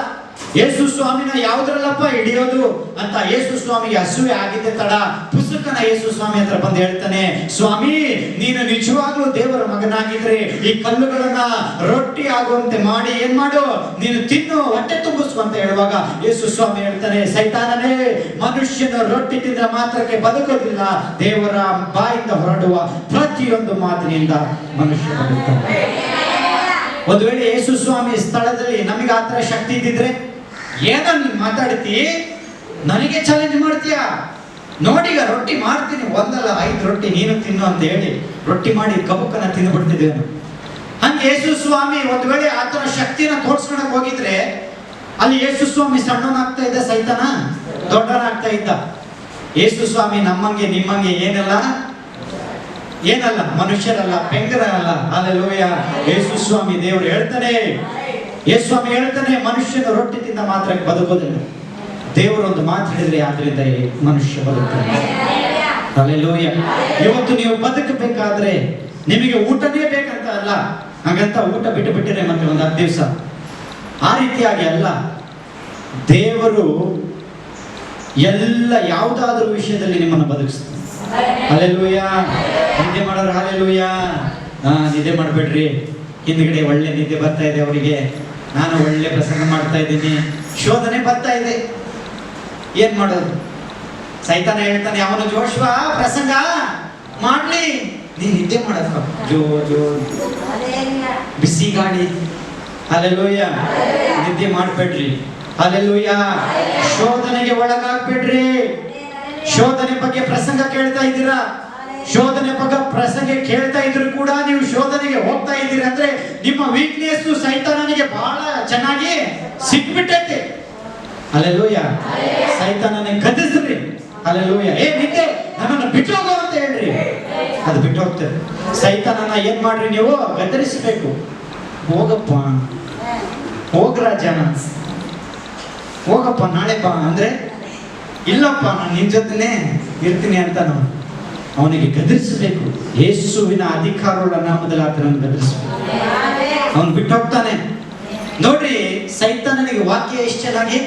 ಯೇಸು ಸ್ವಾಮಿನ ಯಾವ್ದ್ರಲ್ಲಪ್ಪ ಹಿಡಿಯೋದು ಅಂತ ಯೇಸು ಸ್ವಾಮಿಗೆ ಹಸುವೆ ಆಗಿದ್ದೆ ತಡ ಪುಸ್ತಕನ ಯೇಸು ಸ್ವಾಮಿ ಹತ್ರ ಬಂದು ಹೇಳ್ತಾನೆ, ಸ್ವಾಮಿ ನೀನು ನಿಜವಾಗ್ಲೂ ದೇವರ ಮಗನಾಗಿದ್ರೆ ಈ ಕಲ್ಲುಗಳನ್ನ ರೊಟ್ಟಿ ಆಗುವಂತೆ ಮಾಡಿ ಏನ್ ಮಾಡು, ನೀನು ತಿನ್ನು, ಹೊಟ್ಟೆ ತುಂಬಿಸು ಅಂತ ಹೇಳುವಾಗ ಯೇಸು ಸ್ವಾಮಿ ಹೇಳ್ತಾನೆ, ಸೈತಾನನೇ, ಮನುಷ್ಯನ ರೊಟ್ಟಿ ತಿಂದ್ರೆ ಮಾತ್ರಕ್ಕೆ ಬದುಕೋದಿಲ್ಲ, ದೇವರ ಬಾಯಿಂದ ಹೊರಡುವ ಪ್ರತಿಯೊಂದು ಮಾತಿನಿಂದ ಮನುಷ್ಯ ಬದುಕ್ತಾನೆ. ಒಂದು ವೇಳೆ ಯೇಸು ಸ್ವಾಮಿ ಸ್ಥಳದಲ್ಲಿ ನಮಗೆ ಆತರ ಶಕ್ತಿ ಇದ್ದಿದ್ರೆ, ಏನೋ ನೀನ್ ಮಾತಾಡ್ತಿ, ನನಗೆ ಚಾಲೆಂಜ್ ಮಾಡ್ತೀಯ, ನೋಡಿಗ ರೊಟ್ಟಿ ಮಾಡ್ತೀನಿ, ಒಂದಲ್ಲ 5 ರೊಟ್ಟಿ ನೀನು ತಿನ್ನು ಅಂತ ಹೇಳಿ ರೊಟ್ಟಿ ಮಾಡಿ ಕಬಕ್ಕನ್ನ ತಿಂದುಬಿಡ್ತಿದ್ದೇವೆ. ಹಂಗೆ ಯೇಸು ಸ್ವಾಮಿ ಒಂದು ವೇಳೆ ಆತರ ಶಕ್ತಿನ ತೋರ್ಸ್ಕೊಳಕ್ ಹೋಗಿದ್ರೆ ಅಲ್ಲಿ ಯೇಸು ಸ್ವಾಮಿ ಸಣ್ಣನಾಗ್ತಾ ಇದ್ದ, ಸೈತಾನ ದೊಡ್ಡನಾಗ್ತಾ ಇದ್ದ. ಯೇಸು ಸ್ವಾಮಿ ನಮ್ಮಂಗೆ ನಿಮ್ಮಂಗೆ ಏನಲ್ಲ, ಮನುಷ್ಯರಲ್ಲ, ಪೆಂಗರಲ್ಲ. ಹಲ್ಲೆಲೂಯಾ. ಯೇಸು ಸ್ವಾಮಿ ದೇವರು ಹೇಳ್ತಾನೆ, ಯೇಸು ಸ್ವಾಮಿ ಹೇಳ್ತಾನೆ, ಮನುಷ್ಯನ ರೊಟ್ಟಿ ತಿಂದ ಮಾತ್ರಕ್ಕೆ ಬದುಕೋದಿಲ್ಲ, ದೇವರು ಒಂದು ಮಾತು ಹೇಳಿದ್ರೆ ಆದ್ರಿಂದ ಮನುಷ್ಯ ಬದುಕ್ತಾನೆ. ಹಲ್ಲೆಲೂಯಾ. ಇವತ್ತು ನೀವು ಬದುಕಬೇಕಾದ್ರೆ ನಿಮಗೆ ಊಟನೇ ಬೇಕಂತ ಅಲ್ಲ, ಹಾಗಂತ ಊಟ ಬಿಟ್ಟಿರೆ ಮತ್ತೆ ಒಂದು 10 ದಿವಸ ಆ ರೀತಿಯಾಗಿ ಅಲ್ಲ. ದೇವರು ಎಲ್ಲ ಯಾವುದಾದ್ರೂ ವಿಷಯದಲ್ಲಿ ನಿಮ್ಮನ್ನು ಬದುಕಿಸ್ತಾನೆ. ಹಲ್ಲೆಲೂಯಾ. ನಿದ್ದೆ ಮಾಡೋರು ಹಲ್ಲೆಲೂಯಾ. ನಿದ್ದೆ ಮಾಡಬೇಡ್ರಿ, ಹಿಂದ್ಗಡೆ ಒಳ್ಳೆ ನಿದ್ದೆ ಬರ್ತಾ ಇದೆ ಅವರಿಗೆ, ನಾನು ಒಳ್ಳೆ ಪ್ರಸಂಗ ಮಾಡ್ತಾ ಇದ್ದೀನಿ, ಶೋಧನೆ ಬರ್ತಾ ಇದೆ, ಏನ್ ಮಾಡೋದು? ಸೈತಾನ ಹೇಳ್ತಾನೆ, ಅವನು ಜೋಶ್ವ ಪ್ರಸಂಗ ಮಾಡ್ಲಿ, ನೀನ್ ನಿದ್ದೆ ಮಾಡಕ್ಕ, ಜೋ ಬಿಸಿ ಗಾಳಿ, ಹಲ್ಲೆಲೂಯಾ. ನಿದ್ದೆ ಮಾಡಬೇಡ್ರಿ. ಹಲ್ಲೆಲೂಯಾ. ಶೋಧನೆಗೆ ಒಳಗಾಗ್ಬೇಡ್ರಿ. ಶೋಧನೆ ಬಗ್ಗೆ ಪ್ರಸಂಗ ಕೇಳ್ತಾ ಇದ್ದೀರಾ, ಶೋಧನೆ ಬಗ್ಗೆ ಪ್ರಸಂಗ ಕೇಳ್ತಾ ಇದ್ರು ಕೂಡ ನೀವು ಶೋಧನೆಗೆ ಹೋಗ್ತಾ ಇದ್ದೀರಾ ಅಂದ್ರೆ ನಿಮ್ಮ ವೀಕ್ನೆಸ್ ಸೈತಾನನಿಗೆ ಬಹಳ ಚೆನ್ನಾಗಿ ಸಿಕ್ಬಿಟ್ಟೈತೆ. ಹಲ್ಲೆಲೂಯಾ. ಸೈತಾನನಿಗೆ ಗದರಿಸ್ರಿ. ಹಲ್ಲೆಲೂಯಾ. ನಿದ್ದೆ ನನ್ನನ್ನು ಬಿಟ್ಟು ಹೋಗೋ ಅಂತ ಹೇಳ್ರಿ, ಅದು ಬಿಟ್ಟು ಹೋಗ್ತದೆ. ಸೈತಾನನ ಏನ್ ಮಾಡ್ರಿ ನೀವು ಗದರಿಸಬೇಕು. ಹೋಗಪ್ಪ, ಹೋಗ್ರಾಜ, ಹೋಗಪ್ಪ, ನಾಳೆ ಬಾ ಅಂದ್ರೆ ಇಲ್ಲಪ್ಪ ನಾನು ನಿನ್ ಜೊತೆನೆ ಇರ್ತೀನಿ ಅಂತ ನಾವು ಅವನಿಗೆ ಗದರಿಸಬೇಕು. ಯೇಸುವಿನ ಅಧಿಕಾರವುಳ್ಳ ನಾಮದಲ್ಲಿ ಆತನನ್ನು ಗದರಿಸಬೇಕು. ಅವನು ಬಿಟ್ಟು ಹೋಗ್ತಾನೆ. ನೋಡ್ರಿ, ಸೈತಾನನಿಗೆ ವಾಕ್ಯ ಎಷ್ಟು ಚೆನ್ನಾಗಿ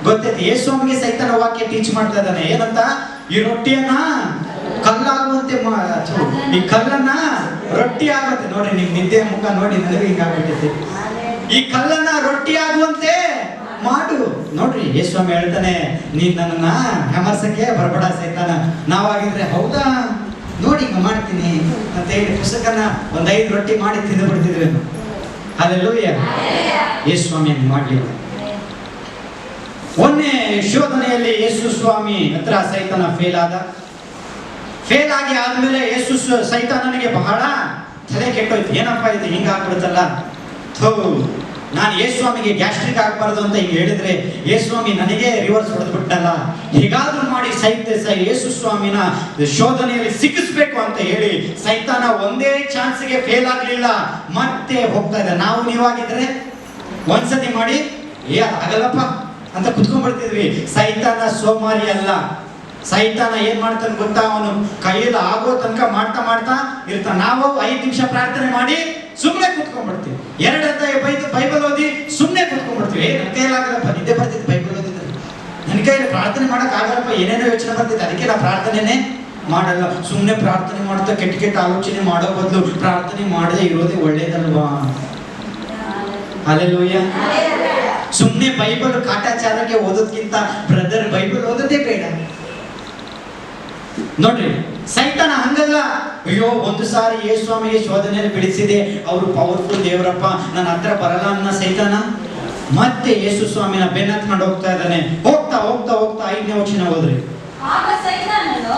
ಗೊತ್ತೈತಿ. ಯೇಸುವಿಗೆ ಸೈತಾನ ವಾಕ್ಯ ಟೀಚ್ ಮಾಡ್ತಾ ಇದ್ದಾನೆ. ಏನಂತ? ಈ ರೊಟ್ಟಿಯನ್ನ ಕಲ್ಲಾಗುವಂತೆ ಈ ಕಲ್ಲನ್ನ ರೊಟ್ಟಿ ಆಗುತ್ತೆ. ನೋಡ್ರಿ, ನಿಮ್ ನಿದ್ದೆ ಮುಖ ನೋಡಿ ನನಗೆ ಹಿಂಗಾಗ್ಬಿಟ್ಟೈತಿ. ಈ ಕಲ್ಲನ್ನ ರೊಟ್ಟಿ ಆಗುವಂತೆ ಮಾಡು. ನೋಡ್ರಿ, ಯೇಸುಸ್ವಾಮಿ ಹೇಳ್ತಾನೆ, ನೀನ್ ನನ್ನನ್ನ ಹೆಮರ್ಸಕ್ಕೆ ಬರಬೇಡ ಸೈತಾನ. ನಾವಾಗಿದ್ರೆ ಹೌದಾ ನೋಡಿ ಹಿಂಗ ಮಾಡ್ತೀನಿ ಅಂತ ಹೇಳಿ ಪುಸ್ತಕನ 5 ರೊಟ್ಟಿ ಮಾಡಿ ತಿಂದು ಬಿಡ್ತಿದ್ವಿ. ಹಲ್ಲೆಲೂಯಾ. ಯೇಸುಸ್ವಾಮಿ ಮಾಡ್ಲಿಲ್ಲ. ಒಂದೇ ಶೋಧನೆಯಲ್ಲಿ ಯೇಸು ಸ್ವಾಮಿ ಹತ್ರ ಸೈತಾನ ಫೇಲ್ ಆಗಿ ಆದ್ಮೇಲೆ ಯೇಸು ಸೈತಾನನಿಗೆ ಬಹಳ ತಲೆ ಕೆಟ್ಟೋಯ್ತು. ಏನಪ್ಪಾ ಇದು ಹಿಂಗಾಗ್ಬಿಡುತ್ತಲ್ಲ, ನಾನು ಯೇಸುಸ್ವಾಮಿಗೆ ಗ್ಯಾಸ್ಟ್ರಿಕ್ ಆಗ್ಬಾರ್ದು ಅಂತ ಹಿಂಗೆ ಹೇಳಿದ್ರೆ ಯೇಸುಸ್ವಾಮಿ ನನಗೆ ರಿವರ್ಸ್ ಹೊಡೆದು ಬಿಟ್ಟಲ್ಲ. ಹೀಗಾದ್ರೂ ಮಾಡಿ ಯೇಸುಸ್ವಾಮಿನ ಶೋಧನೆಯಲ್ಲಿ ಸಿಕ್ಕಿಸ್ಬೇಕು ಅಂತ ಹೇಳಿ ಸೈತಾನ ಒಂದೇ ಚಾನ್ಸ್ಗೆ ಫೇಲ್ ಆಗ್ಲಿಲ್ಲ, ಮತ್ತೆ ಹೋಗ್ತಾ ಇದೆ. ನಾವು ನೀವಾಗಿದ್ರೆ ಒಂದ್ಸತಿ ಮಾಡಿ ಆಗಲ್ಲಪ್ಪ ಅಂತ ಕುತ್ಕೊಂಡ್ಬಿಡ್ತಿದ್ವಿ. ಸೈತಾನ ಸೋಮಾರಿ ಅಲ್ಲ. ಸೈತಾನ ಏನ್ ಮಾಡ್ತಾನೆ ಗೊತ್ತಾ? ಅವನು ಕೈಯಲ್ಲಿ ಆಗೋ ತನಕ ಮಾಡ್ತಾ ಇರ್ತಾನೆ. ನಾವು 5 ನಿಮಿಷ ಪ್ರಾರ್ಥನೆ ಮಾಡಿ ಸುಮ್ಮನೆ ಕುತ್ಕೊಂಡ್ಬಿಡ್ತೀವಿ. 2 ಅಧ್ಯಾಯ ಬೈಬಲ್ ಓದಿ ಸುಮ್ಮನೆ ಕುತ್ಕೊಂಡ್ಬಿಡ್ತೀವಿ. ನನ್ನ ಕೈಲಾಗಲ್ಲಪ್ಪ, ನಿದ್ದೆ ಬರ್ತಿತ್ತು ಬೈಬಲ್ ಓದಿದ್ರೆ, ನನ್ನ ಕೈಯಲ್ಲಿ ಪ್ರಾರ್ಥನೆ ಮಾಡಕ್ ಆಗಲ್ಲಪ್ಪ, ಏನೇನೋ ಯೋಚನೆ ಬರ್ತಿತ್ತು, ಅದಕ್ಕೆ ನಾ ಪ್ರಾರ್ಥನೆನೇ ಮಾಡಲ್ಲ. ಸುಮ್ಮನೆ ಪ್ರಾರ್ಥನೆ ಮಾಡ್ತಾ ಕೆಟ್ಟ ಆಲೋಚನೆ ಮಾಡೋ ಬದಲು ಪ್ರಾರ್ಥನೆ ಮಾಡದೆ ಇರೋದೇ ಒಳ್ಳೇದಲ್ವಾ? ಹಲ್ಲೆಲೂಯಾ. ಸುಮ್ಮನೆ ಬೈಬಲ್ ಕಾಟಾಚಾರಕ್ಕೆ ಓದೋದ್ಕಿಂತ ಬ್ರದರ್ ಬೈಬಲ್ ಓದೋದೇ ಬೇಡ. ನೋಡ್ರಿ, ಸೈತಾನ ಹಂಗಲ್ಲ. ಅಯ್ಯೋ, ಒಂದು ಸಾರಿ ಯೇಸುಸ್ವಾಮಿಗೆ ಶೋಧನೆಯಲ್ಲಿ ಬಿಡಿಸಿದೆ, ಅವರು ಪವರ್ಫುಲ್ ದೇವರಪ್ಪ, ನನ್ನ ಹತ್ರ ಬರಲ್ಲ ಅನ್ನೋ ಸೈತಾನ ಮತ್ತೆ ಯೇಸುಸ್ವಾಮಿನ ಬೆನ್ನತ್ಕೊಂಡು ಹೋಗ್ತಾ ಇದ್ದಾನೆ. ಹೋಗ್ತಾ 5ನೇ ವಚನ ಓದ್ರಿ. ಆಗ ಸೈತಾನನು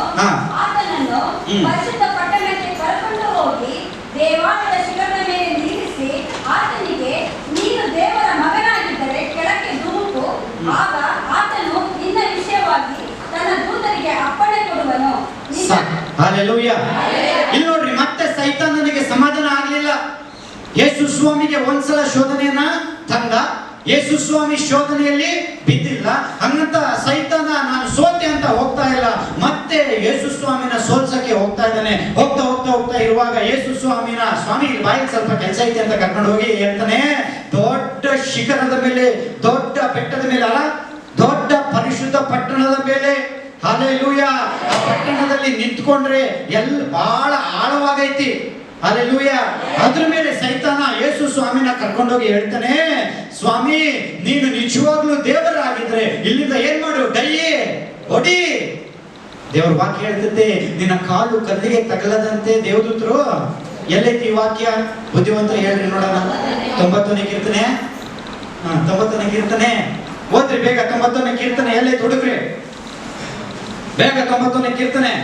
ಆತನನ್ನು ಪರಿಶುದ್ಧ ಪಟ್ಟಣಕ್ಕೆ ಕರೆದುಕೊಂಡು ಹೋಗಿ ದೇವಾಲಯದ ಶಿಖರದ ಮೇಲೆ ನಿಲ್ಲಿಸಿ ಆತನಿಗೆ, ನೀನು ದೇವರ ಮಗನಾಗಿದ್ದರೆ ಕೆಳಕ್ಕೆ ಧುಮುಕು, ಆಗ ಆತನು ನಿನ್ನ ವಿಷಯವಾಗಿ ತನ್ನ ದೂತರಿಗೆ ಅಪ್ಪಣೆ ಕೊಡುವನು. ಹಲ್ಲೆಲೂಯಾ. ಇಲ್ಲಿ ನೋಡ್ರಿ, ಮತ್ತೆ ಸೈತಾನನಿಗೆ ಸಮಾಧಾನ ಆಗ್ಲಿಲ್ಲ. ಯೇಸುಸ್ವಾಮಿಗೆ ಒಂದ್ಸಲ ಶೋಧನೆಯನ್ನ ತಂದ, ಯೇಸುಸ್ವಾಮಿ ಶೋಧನೆಯಲ್ಲಿ ಬಿದ್ದಿಲ್ಲ. ಹಂಗಂತ ಸೈತಾನ ನಾನು ಸೋತೆ ಅಂತ ಹೋಗ್ತಾ ಇಲ್ಲ, ಮತ್ತೆ ಯೇಸುಸ್ವಾಮಿನ ಸೋಲ್ಸಕ್ಕೆ ಹೋಗ್ತಾ ಇದ್ದಾನೆ. ಹೋಗ್ತಾ ಇರುವಾಗ ಯೇಸುಸ್ವಾಮಿನ ಸ್ವಾಮಿ ಬಾಯಿಗೆ ಸ್ವಲ್ಪ ಕೆಲಸ ಐತೆ ಅಂತ ಕರ್ಕೊಂಡು ಹೋಗಿ ಹೇಳ್ತಾನೆ, ದೊಡ್ಡ ಶಿಖರದ ಮೇಲೆ, ದೊಡ್ಡ ಬೆಟ್ಟದ ಮೇಲೆ ಅಲ್ಲ, ದೊಡ್ಡ ಪರಿಶುದ್ಧ ಪಟ್ಟಣದ ಮೇಲೆ, ಹಲ್ಲೆಲೂಯಾ, ಆ ಪಟ್ಟಣದಲ್ಲಿ ನಿಂತ್ಕೊಂಡ್ರೆ ಬಹಳ ಆಳವಾಗೈತಿ. ಹಲ್ಲೆಲೂಯಾ. ಅದ್ರ ಮೇಲೆ ಸೈತಾನ ಯೇಸು ಸ್ವಾಮಿನ ಕರ್ಕೊಂಡೋಗಿ ಹೇಳ್ತಾನೆ, ಸ್ವಾಮಿ ನೀನು ನಿಜವಾಗ್ಲೂ ದೇವರಾಗಿದ್ರೆ ಇಲ್ಲಿಂದ ಏನ್ ಮಾಡು, ಹೊಡಿ. ದೇವ್ರ ವಾಕ್ಯ ಹೇಳ್ತೈತೆ, ನಿನ್ನ ಕಾಲು ಕಲ್ಲಿಗೆ ತಗಲದಂತೆ ದೇವದೂತರು. ಎಲ್ಲೈತಿ ಈ ವಾಕ್ಯ? ಬುದ್ಧಿವಂತರು ಹೇಳ್ರಿ ನೋಡೋಣ. 90ನೇ ಕೀರ್ತನೆ, 90ನೇ ಕೀರ್ತನೆ ಓದ್ರಿ ಬೇಗ. 90ನೇ ಕೀರ್ತನೆ ಎಲ್ಲೈತಿ ಹುಡುಗ್ರಿ? ಬೇಗ 90ನೇ ಕೀರ್ತನೆ.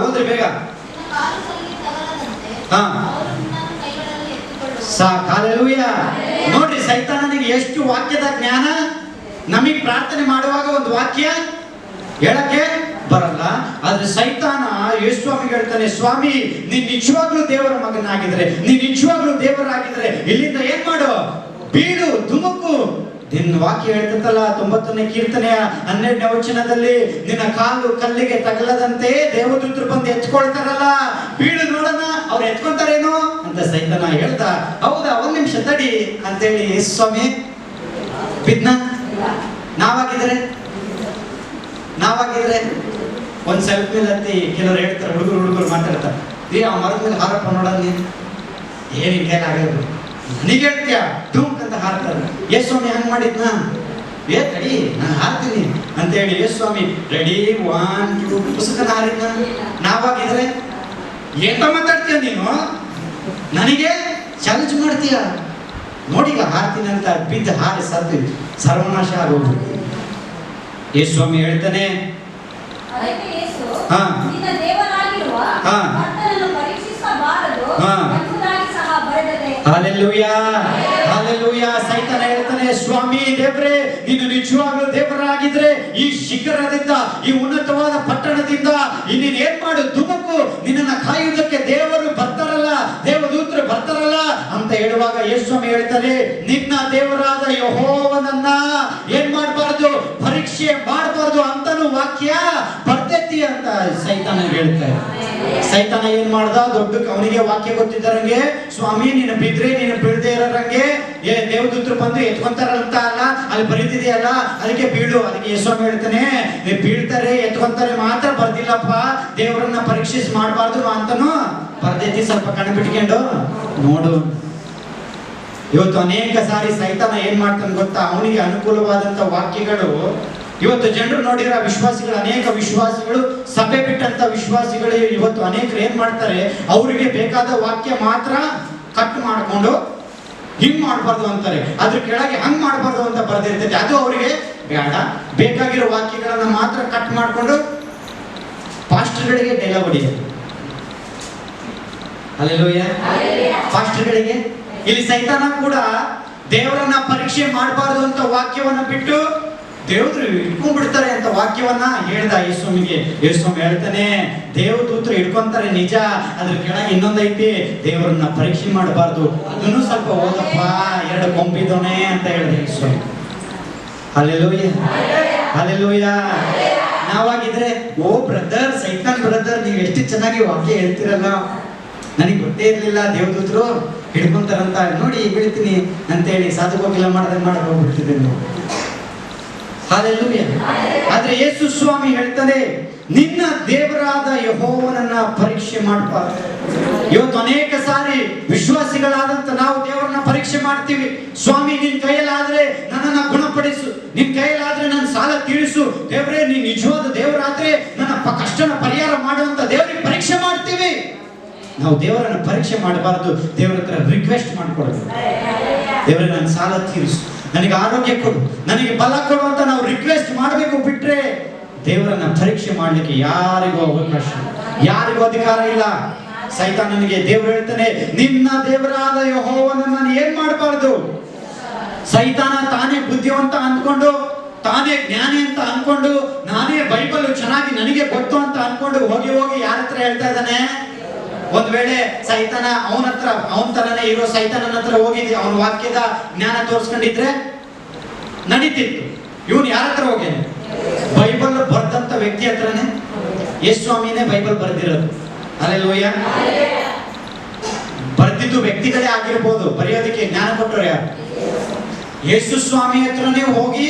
ಓದ್ರಿ ಬೇಗ. ಹಲ್ಲೆಲೂಯಾ. ನೋಡ್ರಿ, ಸೈತಾನನಿಗೆ ಎಷ್ಟು ವಾಕ್ಯದ ಜ್ಞಾನ. ನಮಗ್ ಪ್ರಾರ್ಥನೆ ಮಾಡುವಾಗ ಒಂದು ವಾಕ್ಯ ಹೇಳಕ್ಕೆ ಬರಲ್ಲ, ಆದ್ರೆ ಸೈತಾನ ಯೇಸುಸ್ವಾಮಿಗೆ ಹೇಳ್ತಾನೆ, ಸ್ವಾಮಿ ನೀನ್ ನಿಜವಾಗ್ಲೂ ದೇವರ ಮಗನಾಗಿದ್ರೆ, ನೀನ್ ನಿಜವಾಗ್ಲೂ ದೇವರಾಗಿದ್ರೆ ಇಲ್ಲಿಂದ ಏನ್ ಮಾಡು, ಬೀಳು, ಧುಮುಕು. ನಿನ್ನ ವಾಕ್ಯ ಹೇಳ್ತಲ್ಲ 90ನೇ ಕೀರ್ತನೆಯ 12ನೇ ವಚನದಲ್ಲಿ, ನಿನ್ನ ಕಾಲು ಕಲ್ಲಿಗೆ ತಗಲದಂತೆ ದೇವದೂತರು ಬಂದು ಎತ್ಕೊಳ್ತಾರಲ್ಲ, ಬೀಳು ನೋಡೋಣ ಅವ್ರು ಎತ್ಕೊಂತಾರೇನೋ ಅಂತ ಸೈತಾನ ಹೇಳ್ತಾ, ಹೌದಾ 1 ನಿಮಿಷ ತಡಿ ಅಂತೇಳಿ ಯೇಸುಸ್ವಾಮಿ ಬಿದ್ನ. ನಾವಾಗಿದ್ರೆ ಒಂದ್ ಸೆಲ್ಫ್ ಮೇಲೆ ಹತ್ತಿ ಕೆಲವ್ರು ಹೇಳ್ತಾರೆ, ಹುಡುಗರು ಮಾತಾಡ್ತಾರೆ, ಆ ಮರದ ಮೇಲೆ ಹಾರಪ್ಪ ನೋಡೋಣ, ನೀನು ಏನ್ ಹಿಂಗೇನಾಗಲ್ಲ, ನನಗೆ ಹೇಳ್ತೀಯ ಧೂಮ್ ಅಂತ ಹಾರ್ತಾರೆ. ಯೇಸುಸ್ವಾಮಿ ಹಂಗ್ ಮಾಡಿದ್ನ, ತಡಿ ನಾನು ಹಾರ್ತೀನಿ ಅಂತ ಹೇಳಿ ಯೇಸುಸ್ವಾಮಿ ರೆಡಿ 1 2 ಪುಸ್ತಕನ ಹಾರಿದ್ನ. ನಾವಾಗಿದ್ರೆ ಎಂತ ಮಾತಾಡ್ತೀಯ ನೀನು, ನನಗೆ ಚಾಲೆಂಜ್ ಮಾಡ್ತೀಯ, ನೋಡಿಗ ಹಾರ್ತೀನಿ ಅಂತ ಬಿದ್ದು ಹಾರಿ ಸತ್ತು ಸರ್ವನಾಶ ಆಗೋದು. ಯೇಸು ಸ್ವಾಮಿ ಹೇಳ್ತಾನೆ, ಅದಕ್ಕೆ ಯೇಸು, ಹಾ. ನಿನ್ನ ದೇವರಾಗಿರುವ ಹಾ. ಕರ್ತನನ್ನು ಪರೀಕ್ಷಿಸಬಾರದು ಹಾ. ಎಂಬುದಾಗಿ ಸಹ ಬರೆದಿದೆ. Hallelujah, hallelujah. ಸೈತಾನ ಹೇಳ್ತಾನೆ, ಸ್ವಾಮಿ ದೇವರೇ, ನೀನು ನಿಜವಾಗ್ಲೂ ದೇವರಾಗಿದ್ರೆ ಈ ಶಿಖರದಿಂದ, ಈ ಉನ್ನತವಾದ ಪಟ್ಟಣದಿಂದ ಇನ್ನೇನು ಏನ್ ಮಾಡು, ಧುಮುಕು, ನಿನ್ನನ್ನ ಕಾಯುವುದಕ್ಕೆ ದೇವರು ಬರ್ತಾರಲ್ಲ, ದೇವದೂತರು ಬರ್ತಾರಲ್ಲ ಅಂತ ಹೇಳುವಾಗ ಯೇಸು ಸ್ವಾಮಿ ಹೇಳ್ತಾರೆ, ನಿನ್ನ ದೇವರಾದ ಯೆಹೋವನನ್ನ ಏನ್ ಮಾಡಬಾರ್ದು, ಪರೀಕ್ಷೆ ಮಾಡಬಾರ್ದು ಅಂತನೂ ವಾಕ್ಯ ಬರ್ತೈತಿ ಅಂತ ಸೈತಾನ ಹೇಳ್ತಾರೆ. ಸೈತಾನ ಏನ್ ಮಾಡ್ದ, ದೊಡ್ಡ ಅವನಿಗೆ ವಾಕ್ಯ ಗೊತ್ತಿದ್ದರಂಗೆ, ಸ್ವಾಮಿ ನೀನು ಬಿದ್ರೆ ನೀನು ಬೀಳದೆ ಇರೋರಂಗೆ ದೇವದೂತರು ಬಂದು ಎತ್ಕೊಂತಾರಂತ ಅಲ್ಲ, ಅಲ್ಲಿ ಬರೀತಿದೆಯಲ್ಲ, ಅದಕ್ಕೆ ಬೀಳು. ಅದಕ್ಕೆ ಯೇಸು ಸ್ವಾಮಿ ಹೇಳ್ತಾನೆ, ಬೀಳ್ತಾರೆ ಎತ್ಕೊಂತಾರೆ ಮಾತ್ರ ಬರ್ದಿಲ್ಲಪ್ಪ, ದೇವರನ್ನ ಪರೀಕ್ಷಿಸಿ ಮಾಡಬಾರ್ದು ಅಂತನೂ ಬರ್ದೈತಿ, ಸ್ವಲ್ಪ ಕಣ್ಣು ಬಿಟ್ಕೊಂಡು ನೋಡು. ಇವತ್ತು ಅನೇಕ ಸಾರಿ ಸೈತಾನ ಏನ್ ಮಾಡ್ತಾನೆ ಗೊತ್ತಾ, ಅವನಿಗೆ ಅನುಕೂಲವಾದಂತ ವಾಕ್ಯಗಳು ಇವತ್ತು ಜನರು ನೋಡಿರೋ ವಿಶ್ವಾಸಿಗಳು, ಅನೇಕ ವಿಶ್ವಾಸಿಗಳು, ಸಭೆ ಬಿಟ್ಟಂತ ವಿಶ್ವಾಸಿಗಳು ಇವತ್ತು ಅನೇಕರು ಏನ್ ಮಾಡ್ತಾರೆ, ಅವರಿಗೆ ಬೇಕಾದ ವಾಕ್ಯ ಮಾತ್ರ ಕಟ್ ಮಾಡ್ಕೊಂಡು ಹಿಂಗ್ ಮಾಡಬಾರ್ದು ಅಂತಾರೆ, ಅದ್ರ ಕೆಳಗೆ ಹಂಗ್ ಮಾಡಬಾರ್ದು ಅಂತ ಬರ್ದಿರ್ತೈತೆ, ಅದು ಅವರಿಗೆ ಬೇಡ. ಬೇಕಾಗಿರೋ ವಾಕ್ಯಗಳನ್ನ ಮಾತ್ರ ಕಟ್ ಮಾಡ್ಕೊಂಡು ಪಾಸ್ಟರ್ಗಳಿಗೆ ಡೈಲಾಗ್ ಹೊಡಿಯೋದು. ಹಲ್ಲೆಲೂಯಾ. ಪಾಸ್ಟರ್ಗಳಿಗೆ ಇಲ್ಲಿ ಸೈತಾನ ಕೂಡ ದೇವರನ್ನ ಪರೀಕ್ಷೆ ಮಾಡಬಾರ್ದು ಅಂತ ವಾಕ್ಯವನ್ನ ಬಿಟ್ಟು ದೇವರು ಇಟ್ಕೊಂಡ್ಬಿಡ್ತಾರೆ ಅಂತ ವಾಕ್ಯವನ್ನ ಹೇಳ್ದ ಯೇಸುವಿಗೆ. ಯೇಸುಸ್ವಾಮಿ ಹೇಳ್ತಾನೆ, ದೇವದೂತರು ಇಟ್ಕೊಂತಾರೆ ನಿಜ, ಅದ್ರ ಕೆಳಗೆ ಇನ್ನೊಂದೈತಿ, ದೇವರನ್ನ ಪರೀಕ್ಷೆ ಮಾಡಬಾರ್ದು, ಅದನ್ನು ಸ್ವಲ್ಪ ಓದಪ್ಪ, ಎರಡು ಕೊಂಬಿದೋನೆ ಅಂತ ಹೇಳಿದೆ ಯೇಸುಸ್ವಾಮಿ. Hallelujah, hallelujah. ನಾವಾಗಿದ್ರೆ, ಓ ಬ್ರದರ್, ಸೈತಾನ್ ಬ್ರದರ್, ನೀವು ಎಷ್ಟು ಚೆನ್ನಾಗಿ ವಾಕ್ಯ ಹೇಳ್ತಿರಲ್ಲ, ನನಗೆ ಗೊತ್ತೇ ಇರಲಿಲ್ಲ ದೇವದೂತರು ಹಿಡ್ಕೊಂತಾರಂತ, ನೋಡಿ ಬೀಳ್ತೀನಿ ಅಂತೇಳಿ ಸಾಧುಕೋಗಿಲ್ಲ ಮಾಡದಂಗೆ ಮಾಡಕ್ ಹೋಗ್ಬಿಡ್ತಿದ್ದೇನೆ. ಹಲ್ಲೆಲೂಯಾ. ಆದ್ರೆ ಯೇಸು ಸ್ವಾಮಿ ಹೇಳ್ತಾನೆ, ನಿನ್ನ ದೇವರಾದ ಯೆಹೋವನನ್ನ ಪರೀಕ್ಷೆ ಮಾಡಬಾರ್ದು. ಇವತ್ತು ಅನೇಕ ಸಾರಿ ವಿಶ್ವಾಸಿಗಳಾದಂತ ನಾವು ದೇವರನ್ನ ಪರೀಕ್ಷೆ ಮಾಡ್ತೀವಿ. ಸ್ವಾಮಿ ನಿನ್ ಕೈಯಲ್ಲಾದ್ರೆ ನನ್ನನ್ನ ಗುಣಪಡಿಸು, ನಿನ್ ಕೈಯಲ್ಲಾದ್ರೆ ನನ್ನ ಸಾಲ ತೀರಿಸು, ದೇವರೇ ನೀನ್ ನಿಜವಾದ ದೇವರಾದ್ರೆ ನನ್ನ ಕಷ್ಟನ ಪರಿಹಾರ ಮಾಡುವಂತ ದೇವರಿಗೆ ಪರೀಕ್ಷೆ ಮಾಡ್ತೀವಿ. ನಾವು ದೇವರನ್ನ ಪರೀಕ್ಷೆ ಮಾಡಬಾರ್ದು, ದೇವರ ಹತ್ರ ರಿಕ್ವೆಸ್ಟ್ ಮಾಡ್ಕೊಡೋದು, ದೇವರೇ ನನ್ನ ಸಾಲ ತೀರಿಸು, ನನಗೆ ಆರೋಗ್ಯ ಕೊಡು, ನನಗೆ ಬಲ ಕೊಡು ಅಂತ ನಾವು ರಿಕ್ವೆಸ್ಟ್ ಮಾಡಬೇಕು. ಬಿಟ್ರೆ ದೇವರನ್ನ ಪರೀಕ್ಷೆ ಮಾಡ್ಲಿಕ್ಕೆ ಯಾರಿಗೂ ಅವಕಾಶ, ಯಾರಿಗೂ ಅಧಿಕಾರ ಇಲ್ಲ. ಸೈತಾನನಿಗೆ ದೇವರು ಹೇಳ್ತಾನೆ, ನಿನ್ನ ದೇವರಾದ ಯೆಹೋವನನ್ನ ಏನ್ ಮಾಡಬಾರ್ದು. ಸೈತಾನ ತಾನೇ ಬುದ್ಧಿವಂತ ಅಂದ್ಕೊಂಡು, ತಾನೇ ಜ್ಞಾನಿ ಅಂತ ಅನ್ಕೊಂಡು, ನಾನೇ ಬೈಬಲ್ ಚೆನ್ನಾಗಿ ನನಗೆ ಗೊತ್ತು ಅಂತ ಅನ್ಕೊಂಡು ಹೋಗಿ ಹೋಗಿ ಯಾರ ಹತ್ರ ಹೇಳ್ತಾ ಇದ್ದಾನೆ. ಒಂದ್ ವೇಳೆ ಸೈತಾನ ಅವನ ತರನೇ ಇರೋ ಸೈತಾನನ ಹತ್ರ ಹೋಗಿದ್ದೆ, ಅವನ ವಾಕ್ಯದ ಜ್ಞಾನ ತೋರಿಸ್ಕೊಂಡಿದ್ರೆ ನಡೀತಿತ್ತು. ಇವನು ಯಾರ ಹತ್ರ ಹೋಗ್ಯಾನೆ, ಬೈಬಲ್ ಬರ್ದಂತ ವ್ಯಕ್ತಿ ಹತ್ರನೇ. ಯೇಸು ಸ್ವಾಮಿನೇ ಬೈಬಲ್ ಬರ್ದಿರೋದು. ಹಲ್ಲೆಲೂಯಾ. ಬರ್ದಿದ್ದು ವ್ಯಕ್ತಿಗಳೇ ಆಗಿರ್ಬೋದು, ಬರೆಯೋದಕ್ಕೆ ಜ್ಞಾನ ಕೊಟ್ಟರು ಯಾರು, ಯೇಸು ಸ್ವಾಮಿ ಹತ್ರನೇ ಹೋಗಿ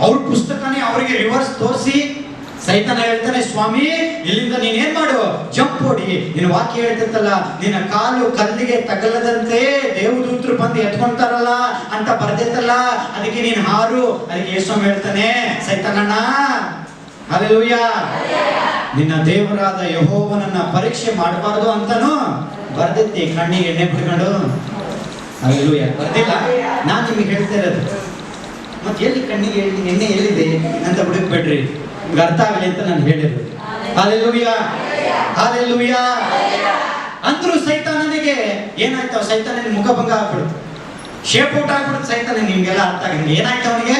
ಅವ್ರ ಪುಸ್ತಕನೇ ಅವರಿಗೆ ರಿವರ್ಸ್ ತೋರಿಸಿ ಸೈತಾನ ಹೇಳ್ತಾನೆ, ಸ್ವಾಮಿ ಇಲ್ಲಿಂದ ನೀನೇನ್ ಮಾಡು, ಜಂಪ್ ಹೊಡಿ, ನಿನ್ನ ವಾಕ್ಯ ಹೇಳ್ತಿರ್ತಲ್ಲ, ನಿನ್ನ ಕಾಲು ಕಲ್ಲಿಗೆ ತಗಲದಂತೆ ದೇವದೂತರು ಬಂದು ಎತ್ಕೊಂತಾರಲ್ಲ ಅಂತ ಬರ್ದಿತ್ತಲ್ಲ, ಅದಕ್ಕೆ ನೀನ್ ಹಾರು. ಅದಕ್ಕೆ ಯೇಸು ಸ್ವಾಮಿ ಹೇಳ್ತಾನೆ, ಸೈತಾನಣ್ಣ, ಹಲ್ಲೆಲೂಯಾ, ನಿನ್ನ ದೇವರಾದ ಯೆಹೋವನನ್ನ ಪರೀಕ್ಷೆ ಮಾಡಬಾರ್ದು ಅಂತಾನು ಬರ್ದಿತ್ತಿ, ಕಣ್ಣಿಗೆ ಎಣ್ಣೆ ಬಿಡ್ಕೊಂಡು. ಹಲ್ಲೆಲೂಯಾ. ಬರ್ದಿಲ್ಲ, ನಾನ್ ನಿಮಗೆ ಹೇಳ್ತಾ ಇರೋದು. ಮತ್ತೆ ಎಲ್ಲಿ ಕಣ್ಣಿಗೆ ಎಣ್ಣೆ ಎಲ್ಲಿದೆ ಅಂತ ಹುಡುಕ್ಬೇಡ್ರಿ, ಅರ್ಥ ಆಗಲಿ ಅಂತ ನಾನು ಹೇಳಿದ್ರು. Hallelujah, hallelujah. ಅಂದ್ರೂ ಸೈತಾನನಿಗೆ ಏನಾಯ್ತು, ಸೈತಾನನಿಗೆ ಮುಖಭಂಗ ಆಗ್ಬಿಡ್ತು, ಶೇಪ್ ಔಟ್ ಆಗ್ಬಿಡ್ತು. ಸೈತಾನ ನಿಮ್ಗೆಲ್ಲ ಅರ್ಥ ಆಗಿದೆ ಏನಾಯ್ತು, ಅವನಿಗೆ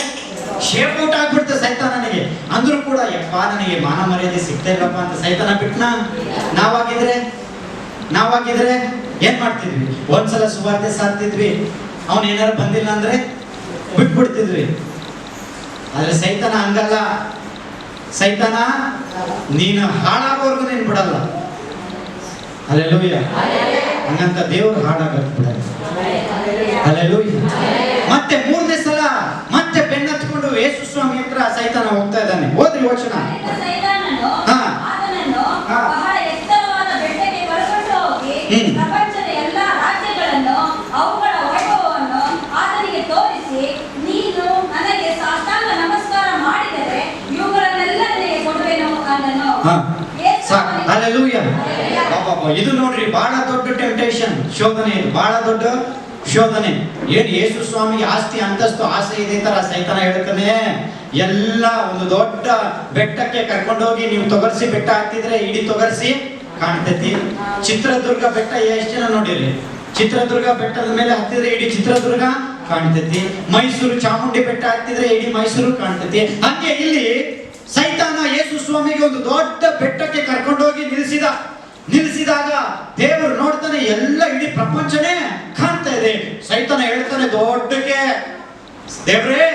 ಶೇಪ್ ಔಟ್ ಆಗ್ಬಿಡ್ತು ಸೈತಾನನಿಗೆ. ಅಂದ್ರೂ ಕೂಡ ಯಪ್ಪ ನನಗೆ ಮಾನ ಮರ್ಯಾದೆ ಸಿಗ್ತಾ ಇಲ್ಲಪ್ಪ ಅಂತ ಸೈತಾನ ಬಿಟ್ನಾ. ನಾವಾಗಿದ್ರೆ ಏನ್ ಮಾಡ್ತಿದ್ವಿ, ಒಂದ್ಸಲ ಸುವಾರ್ತೆ ಸಾರ್ತಿದ್ವಿ, ಅವನ್ ಏನಾರು ಬಂದಿಲ್ಲ ಅಂದ್ರೆ ಬಿಟ್ಬಿಡ್ತಿದ್ವಿ. ಆದ್ರೆ ಸೈತಾನ ಹಂಗಲ್ಲ. ಸೈತಾನ ನೀನು ಹಾಳಾಗೋರ್ಗು ನೀನು ಬಿಡಲ್ಲ. ಹಲ್ಲೆಲೂಯಾ. ಹಂಗಂತ ದೇವರು ಹಾಳಾಗಕ್ ಬಿಡಲ್ಲ. ಹಲ್ಲೆಲೂಯಾ. ಮತ್ತೆ ಮೂರನೇ ಸಲ ಮತ್ತೆ ಬೆನ್ನತ್ಕೊಂಡು ಯೇಸು ಸ್ವಾಮಿ ಹತ್ರ ಸೈತಾನ ಹೋಗ್ತಾ ಇದ್ದಾನೆ. ಓದ್ರಿ ವಚನ. ಬಹಳ ಎತ್ತರವಾದ ಬೆಟ್ಟಕ್ಕೆ ಕರೆದುಕೊಂಡು ಹೋಗಿ ಪ್ರಪಂಚದ ಎಲ್ಲಾ ರಾಜ್ಯಗಳನ್ನು ಅವುಗಳ ವೈಭವವನ್ನು ಆತನಿಗೆ ತೋರಿಸಿ, ನೀನು ನನಗೆ ಸಾಷ್ಟಾಂಗ ನಮಸ್ಕಾರ ಮಾಡಿದರೆ ಇವುಗಳನ್ನೆಲ್ಲ ನಿನಗೆ ಕೊಡುವೆನು ಅಂದನು. ಹಲ್ಲೆಲೂಯಾ. ಇದು ನೋಡ್ರಿ ಬಹಳ ದೊಡ್ಡ ಟೆಂಪ್ಟೇಷನ್, ಶೋಧನೆ. ಇದು ಬಹಳ ದೊಡ್ಡ ಶೋಧನೆ. ಏನ್ ಯೇಸು ಸ್ವಾಮಿಗೆ ಆಸ್ತಿ ಅಂತಸ್ತು ಆಸೆ ಇದೆ ತರ ಸೈತಾನ ಹೇಳ್ತಾನೆ. ಎಲ್ಲ ಒಂದು ದೊಡ್ಡ ಬೆಟ್ಟಕ್ಕೆ ಕರ್ಕೊಂಡೋಗಿ ನೀವು ತೊಗರ್ಸಿ ಬೆಟ್ಟ ಹಾಕ್ತಿದ್ರೆ ಇಡೀ ತೊಗರ್ಸಿ ಕಾಣ್ತೈತಿ. ಚಿತ್ರದುರ್ಗ ಬೆಟ್ಟ ಎಷ್ಟು ಜನ ನೋಡಿರಿ? ಚಿತ್ರದುರ್ಗ ಬೆಟ್ಟದ ಮೇಲೆ ಹತ್ತಿದ್ರೆ ಇಡೀ ಚಿತ್ರದುರ್ಗ ಕಾಣ್ತೈತಿ. ಮೈಸೂರು ಚಾಮುಂಡಿ ಬೆಟ್ಟ ಹತ್ತಿದ್ರೆ ಇಡೀ ಮೈಸೂರು ಕಾಣ್ತೈತಿ. ಹಂಗೆ ಇಲ್ಲಿ ಸೈತಾನ ಯೇಸು ಸ್ವಾಮಿಗೆ ಒಂದು ದೊಡ್ಡ ಬೆಟ್ಟಕ್ಕೆ ಕರ್ಕೊಂಡೋಗಿ ನಿಲ್ಲಿಸಿದಾಗ ದೇವರು ನೋಡ್ತಾನೆ, ಎಲ್ಲ ಇಡೀ ಪ್ರಪಂಚನೇ ಕಾಣ್ತಾ ಇದೆ. ಸೈತಾನ ಹೇಳ್ತಾನೆ ದೊಡ್ಡಕ್ಕೆ, ದೇವ್ರೇ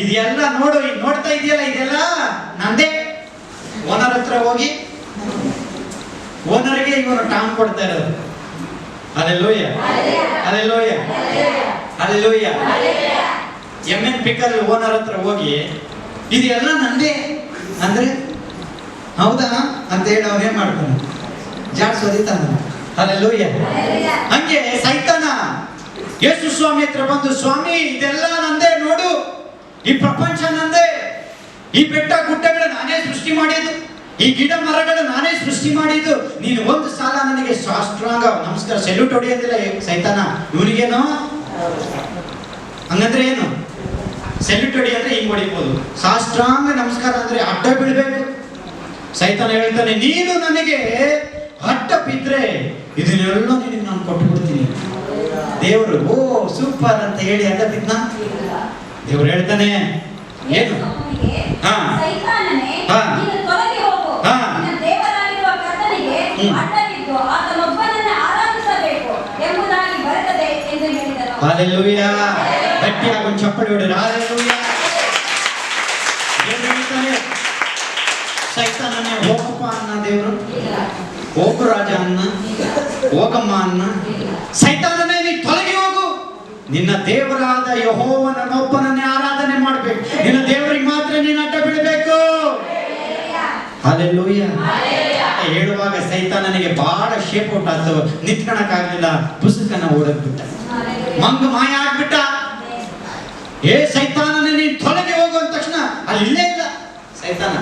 ಇದೆಲ್ಲ ನೋಡು, ಈಗ ನೋಡ್ತಾ ಇದೆಯಲ್ಲ ಇದೆಲ್ಲ ನಂದೇ. ಓನರ್ ಹತ್ರ ಹೋಗಿ ಓನರ್ಗೆ ಇವನು ಟಾಂಗ್ ಕೊಡ್ತಾ ಇರೋದು. Hallelujah, hallelujah, hallelujah. Mn pickle owner ಹತ್ರ ಹೋಗಿ ಇದೆಲ್ಲ ನಂದೇ ಅಂದ್ರೆ ಹೌದಾ ಅಂತ ಹೇಳಿ ಅವನೇನ್ ಮಾಡ್ತಾನೆ, ಜಾಡ್ಸೋದಿತಾನ. ಹಲ್ಲೆಲೂಯಾ. ಹಂಗೆ ಸೈತಾನ ಯೇಸು ಸ್ವಾಮಿ ಹತ್ರ ಬಂದು, ಸ್ವಾಮಿ ಇದೆಲ್ಲ ನಂದೇ, ನೋಡು ಈ ಪ್ರಪಂಚ ನಂದೇ, ಈ ಬೆಟ್ಟ ಗುಡ್ಡಗಳು ನಾನೇ ಸೃಷ್ಟಿ ಮಾಡಿದ್ದು, ಈ ಗಿಡ ಮರಗಳು ನಾನೇ ಸೃಷ್ಟಿ ಮಾಡಿದ್ದು. ನೀನು ಒಂದು ಸಾಲ ನನಗೆ ಸಾಷ್ಟಾಂಗ ನಮಸ್ಕಾರ ಸೆಲ್ಯೂಟ್ ಹೊಡೆಯೋದಿಲ್ಲ ಸೈತಾನ. ಇವನಿಗೇನು ಹಂಗಂದ್ರೆ ಏನು? ಸೆಲ್ಯೂಟ್ ಹೊಡಿ ಅಂದ್ರೆ ಹಿಂಗ್ ಹೊಡಿಬೋದು, ಸಾಷ್ಟಾಂಗ ನಮಸ್ಕಾರ ಅಂದ್ರೆ ಅಡ್ಡ ಬೀಳ್ಬೇಕು. ಸೈತಾನ ಹೇಳ್ತಾನೆ, ನೀನು ನನಗೆ ಅಡ್ಡ ಬಿದ್ರೆ ಇದನ್ನೆಲ್ಲ ನಿನಗೆ ನಾನು ಕೊಟ್ಟು ಬಿಡ್ತೀನಿ. ದೇವರು ಓ ಸೂಪರ್ ಅಂತ ಹೇಳಿ ಅಡ್ಡ ಬಿದ್ನ. ದೇವ್ರು ಹೇಳ್ತಾನೆ ಏನು? ಹಲ್ಲೆಲೂಯಾ. ಗಟ್ಟಿಯಾಗಿ ಒಂದು ಚಪ್ಪಲಿ ಹೊಡೆಯಿರಿ. ಹಲ್ಲೆಲೂಯಾ. ದೇವ್ರು ಹೇಳ್ತಾನೆ, ಸೈತಾನನೇ ಹೋಗಪ್ಪ ಅನ್ನ ದೇವರು, ಹೋಗು ರಾಜ ಅನ್ನ, ಹೋಗಮ್ಮ ಅನ್ನ. ಸೈತಾನನೇ ನೀ ತೊಲಗಿ ಹೋಗು, ನಿನ್ನ ದೇವರಾದ ಯೆಹೋವನನ್ನೊಬ್ಬನನ್ನೇ ಆರಾಧನೆ ಮಾಡಬೇಕು. ನಿನ್ನ ದೇವರಿಗೆ ಮಾತ್ರ ನೀನು ಅಡ್ಡ ಬಿಡಬೇಕು. ಹಲ್ಲೆಲೂಯಾ. ಹೇಳುವಾಗ ಸೈತಾನನಿಗೆ ಬಹಳ ಶೇಪ್ ಔಟ್ ಆಯ್ತು, ನಿಂತ್ಕೊಳಕ್ಕಾಗಲಿಲ್ಲ, ಪುಸ್ತಕನ ಓಡೋದ್ಬಿಟ್ಟ, ಮಂಗ ಮಾಯ ಆಗ್ಬಿಟ್ಟ. ಏ ಸೈತಾನನೇ ನೀನು ತೊಲಗಿ ಹೋಗು ಅಂದ ತಕ್ಷಣ ಅಲ್ಲಿ ಇಲ್ಲೇ ಇಲ್ಲ ಸೈತಾನ.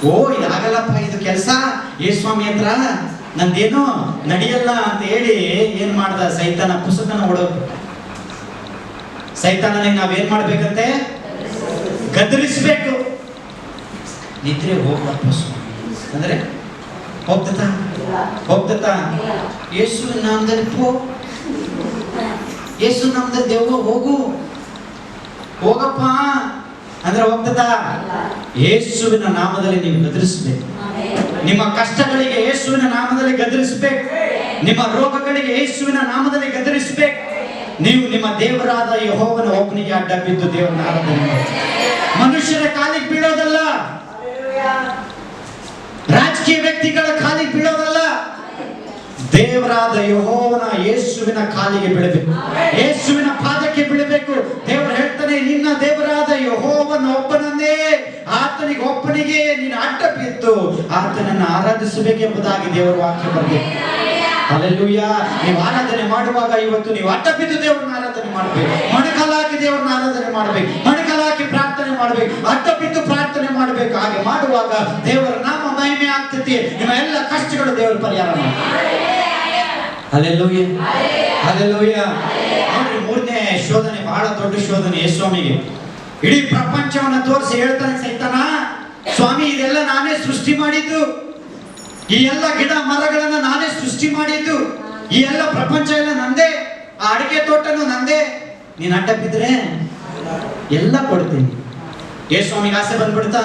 ಓ ಇದಾಗಲ್ಲಪ್ಪ ಇದು ಕೆಲಸ, ಏ ಸ್ವಾಮಿ ಹತ್ರ ನಂದೇನು ನಡೆಯಲ್ಲ ಅಂತ ಹೇಳಿ ಏನ್ ಮಾಡ್ದ ಸೈತಾನ, ಪುಸ್ತಕನ ಓಡೋಗ್ಬಿಟ್ಟ. ಸೈತಾನನಿಗೆ ನಾವೇನ್ ಮಾಡ್ಬೇಕಂತೆ? ಗದರಿಸ್ಬೇಕು. ನಿದ್ರೆ ಹೋಗ್ಲಪ್ಪ ಸ್ವಾಮಿ ಅಂದ್ರೆ ಹೋಗ್ತತ ಯೇಸು ನಾಮದಲ್ಲಿ ಯೇಸು ನಾಮದಲ್ಲಿ ದೇವ ಹೋಗಪ್ಪ ಅಂದ್ರೆ ಹೋಗ್ತದ? ಯೇಸುವಿನ ನಾಮದಲ್ಲಿ ನೀವು ಗದರಿಸಬೇಕು. ನಿಮ್ಮ ಕಷ್ಟಗಳಿಗೆ ಯೇಸುವಿನ ನಾಮದಲ್ಲಿ ಗದರಿಸಬೇಕು. ನಿಮ್ಮ ರೋಗಗಳಿಗೆ ಯೇಸುವಿನ ನಾಮದಲ್ಲಿ ಗದರಿಸಬೇಕು. ನೀವು ನಿಮ್ಮ ದೇವರಾದ ಯೆಹೋವನ ಒಬ್ಬನಿಗೆ ಅಡ್ಡ ಬಿದ್ದು ದೇವರನ್ನ ಆರಾಧನೆ ಮಾಡಿ. ಮನುಷ್ಯರ ಕಾಲಿಗೆ ಬೀಳೋದಲ್ಲ, ರಾಜಕೀಯ ವ್ಯಕ್ತಿಗಳ ಕಾಲಿಗೆ ಬೀಳೋದಲ್ಲ, ದೇವರಾದ ಯೆಹೋವನ ಯೇಸುವಿನ ಕಾಲಿಗೆ ಬೀಳಬೇಕು, ಯೇಸುವಿನ ಪಾದಕ್ಕೆ ಬೀಳಬೇಕು. ದೇವರು ಹೇಳ್ತಾನೆ, ನಿನ್ನ ದೇವರಾದ ಯೆಹೋವನ ಒಬ್ಬನನ್ನೇ, ಆತನಿಗೆ ಒಬ್ಬನಿಗೆ ನೀನು ಅಡ್ಡ ಬಿದ್ದು ಆತನನ್ನು ಆರಾಧಿಸಬೇಕೆಂಬುದಾಗಿ ದೇವರ ವಾಕ್ಯ ಬರಬೇಕು. ಹಲ್ಲೆಲೂಯಾ. ನೀವು ಆರಾಧನೆ ಮಾಡುವಾಗ ಇವತ್ತು ನೀವು ಅಡ್ಡ ಬಿದ್ದು ದೇವರನ್ನ ಆರಾಧನೆ ಮಾಡಬೇಕು, ಮೊಣಕಾಲಾಕಿ ದೇವರನ್ನ ಆರಾಧನೆ ಮಾಡಬೇಕು, ಮೊಣಕಾಲಾಕಿ ಪ್ರಾರ್ಥನೆ ಮಾಡಬೇಕು, ಅಡ್ಡ ಬಿದ್ದು ಪ್ರಾರ್ಥನೆ ಮಾಡಬೇಕು. ಹಾಗೆ ಮಾಡುವಾಗ ದೇವರ ನಾಮ ಮಹಿಮೆ ಆಗ್ತೈತಿ, ನಿಮ್ಮ ಎಲ್ಲ ಕಷ್ಟಗಳು ದೇವರ ಪರಿಹಾರ ಮಾಡ್ತಾರೆ. Hallelujah, hallelujah. ನೋಡ್ರಿ, ಮೂರನೇ ಶೋಧನೆ ಬಹಳ ದೊಡ್ಡ ಶೋಧನೆ ಯೇಸುಸ್ವಾಮಿಗೆ. ಇಡೀ ಪ್ರಪಂಚವನ್ನ ತೋರಿಸಿ ಹೇಳ್ತಾನೆ ಸೈತಾನ, ಸ್ವಾಮಿ ಇದೆಲ್ಲ ನಾನೇ ಸೃಷ್ಟಿ ಮಾಡಿದ್ದು, ಈ ಎಲ್ಲ ಗಿಡ ಮರಗಳನ್ನ ನಾನೇ ಸೃಷ್ಟಿ ಮಾಡಿದ್ದು, ಈ ಎಲ್ಲ ಪ್ರಪಂಚ ಎಲ್ಲ ನಂದೇ, ಆ ಅಡಿಕೆ ತೋಟನು ನಂದೇ. ನೀನ್ ಅಡ್ಡ ಬಿದ್ರೆ ಎಲ್ಲ ಕೊಡ್ತೀನಿ. ಯೇಸುಸ್ವಾಮಿಗೆ ಆಸೆ ಬಂದ್ಬಿಡ್ತಾ?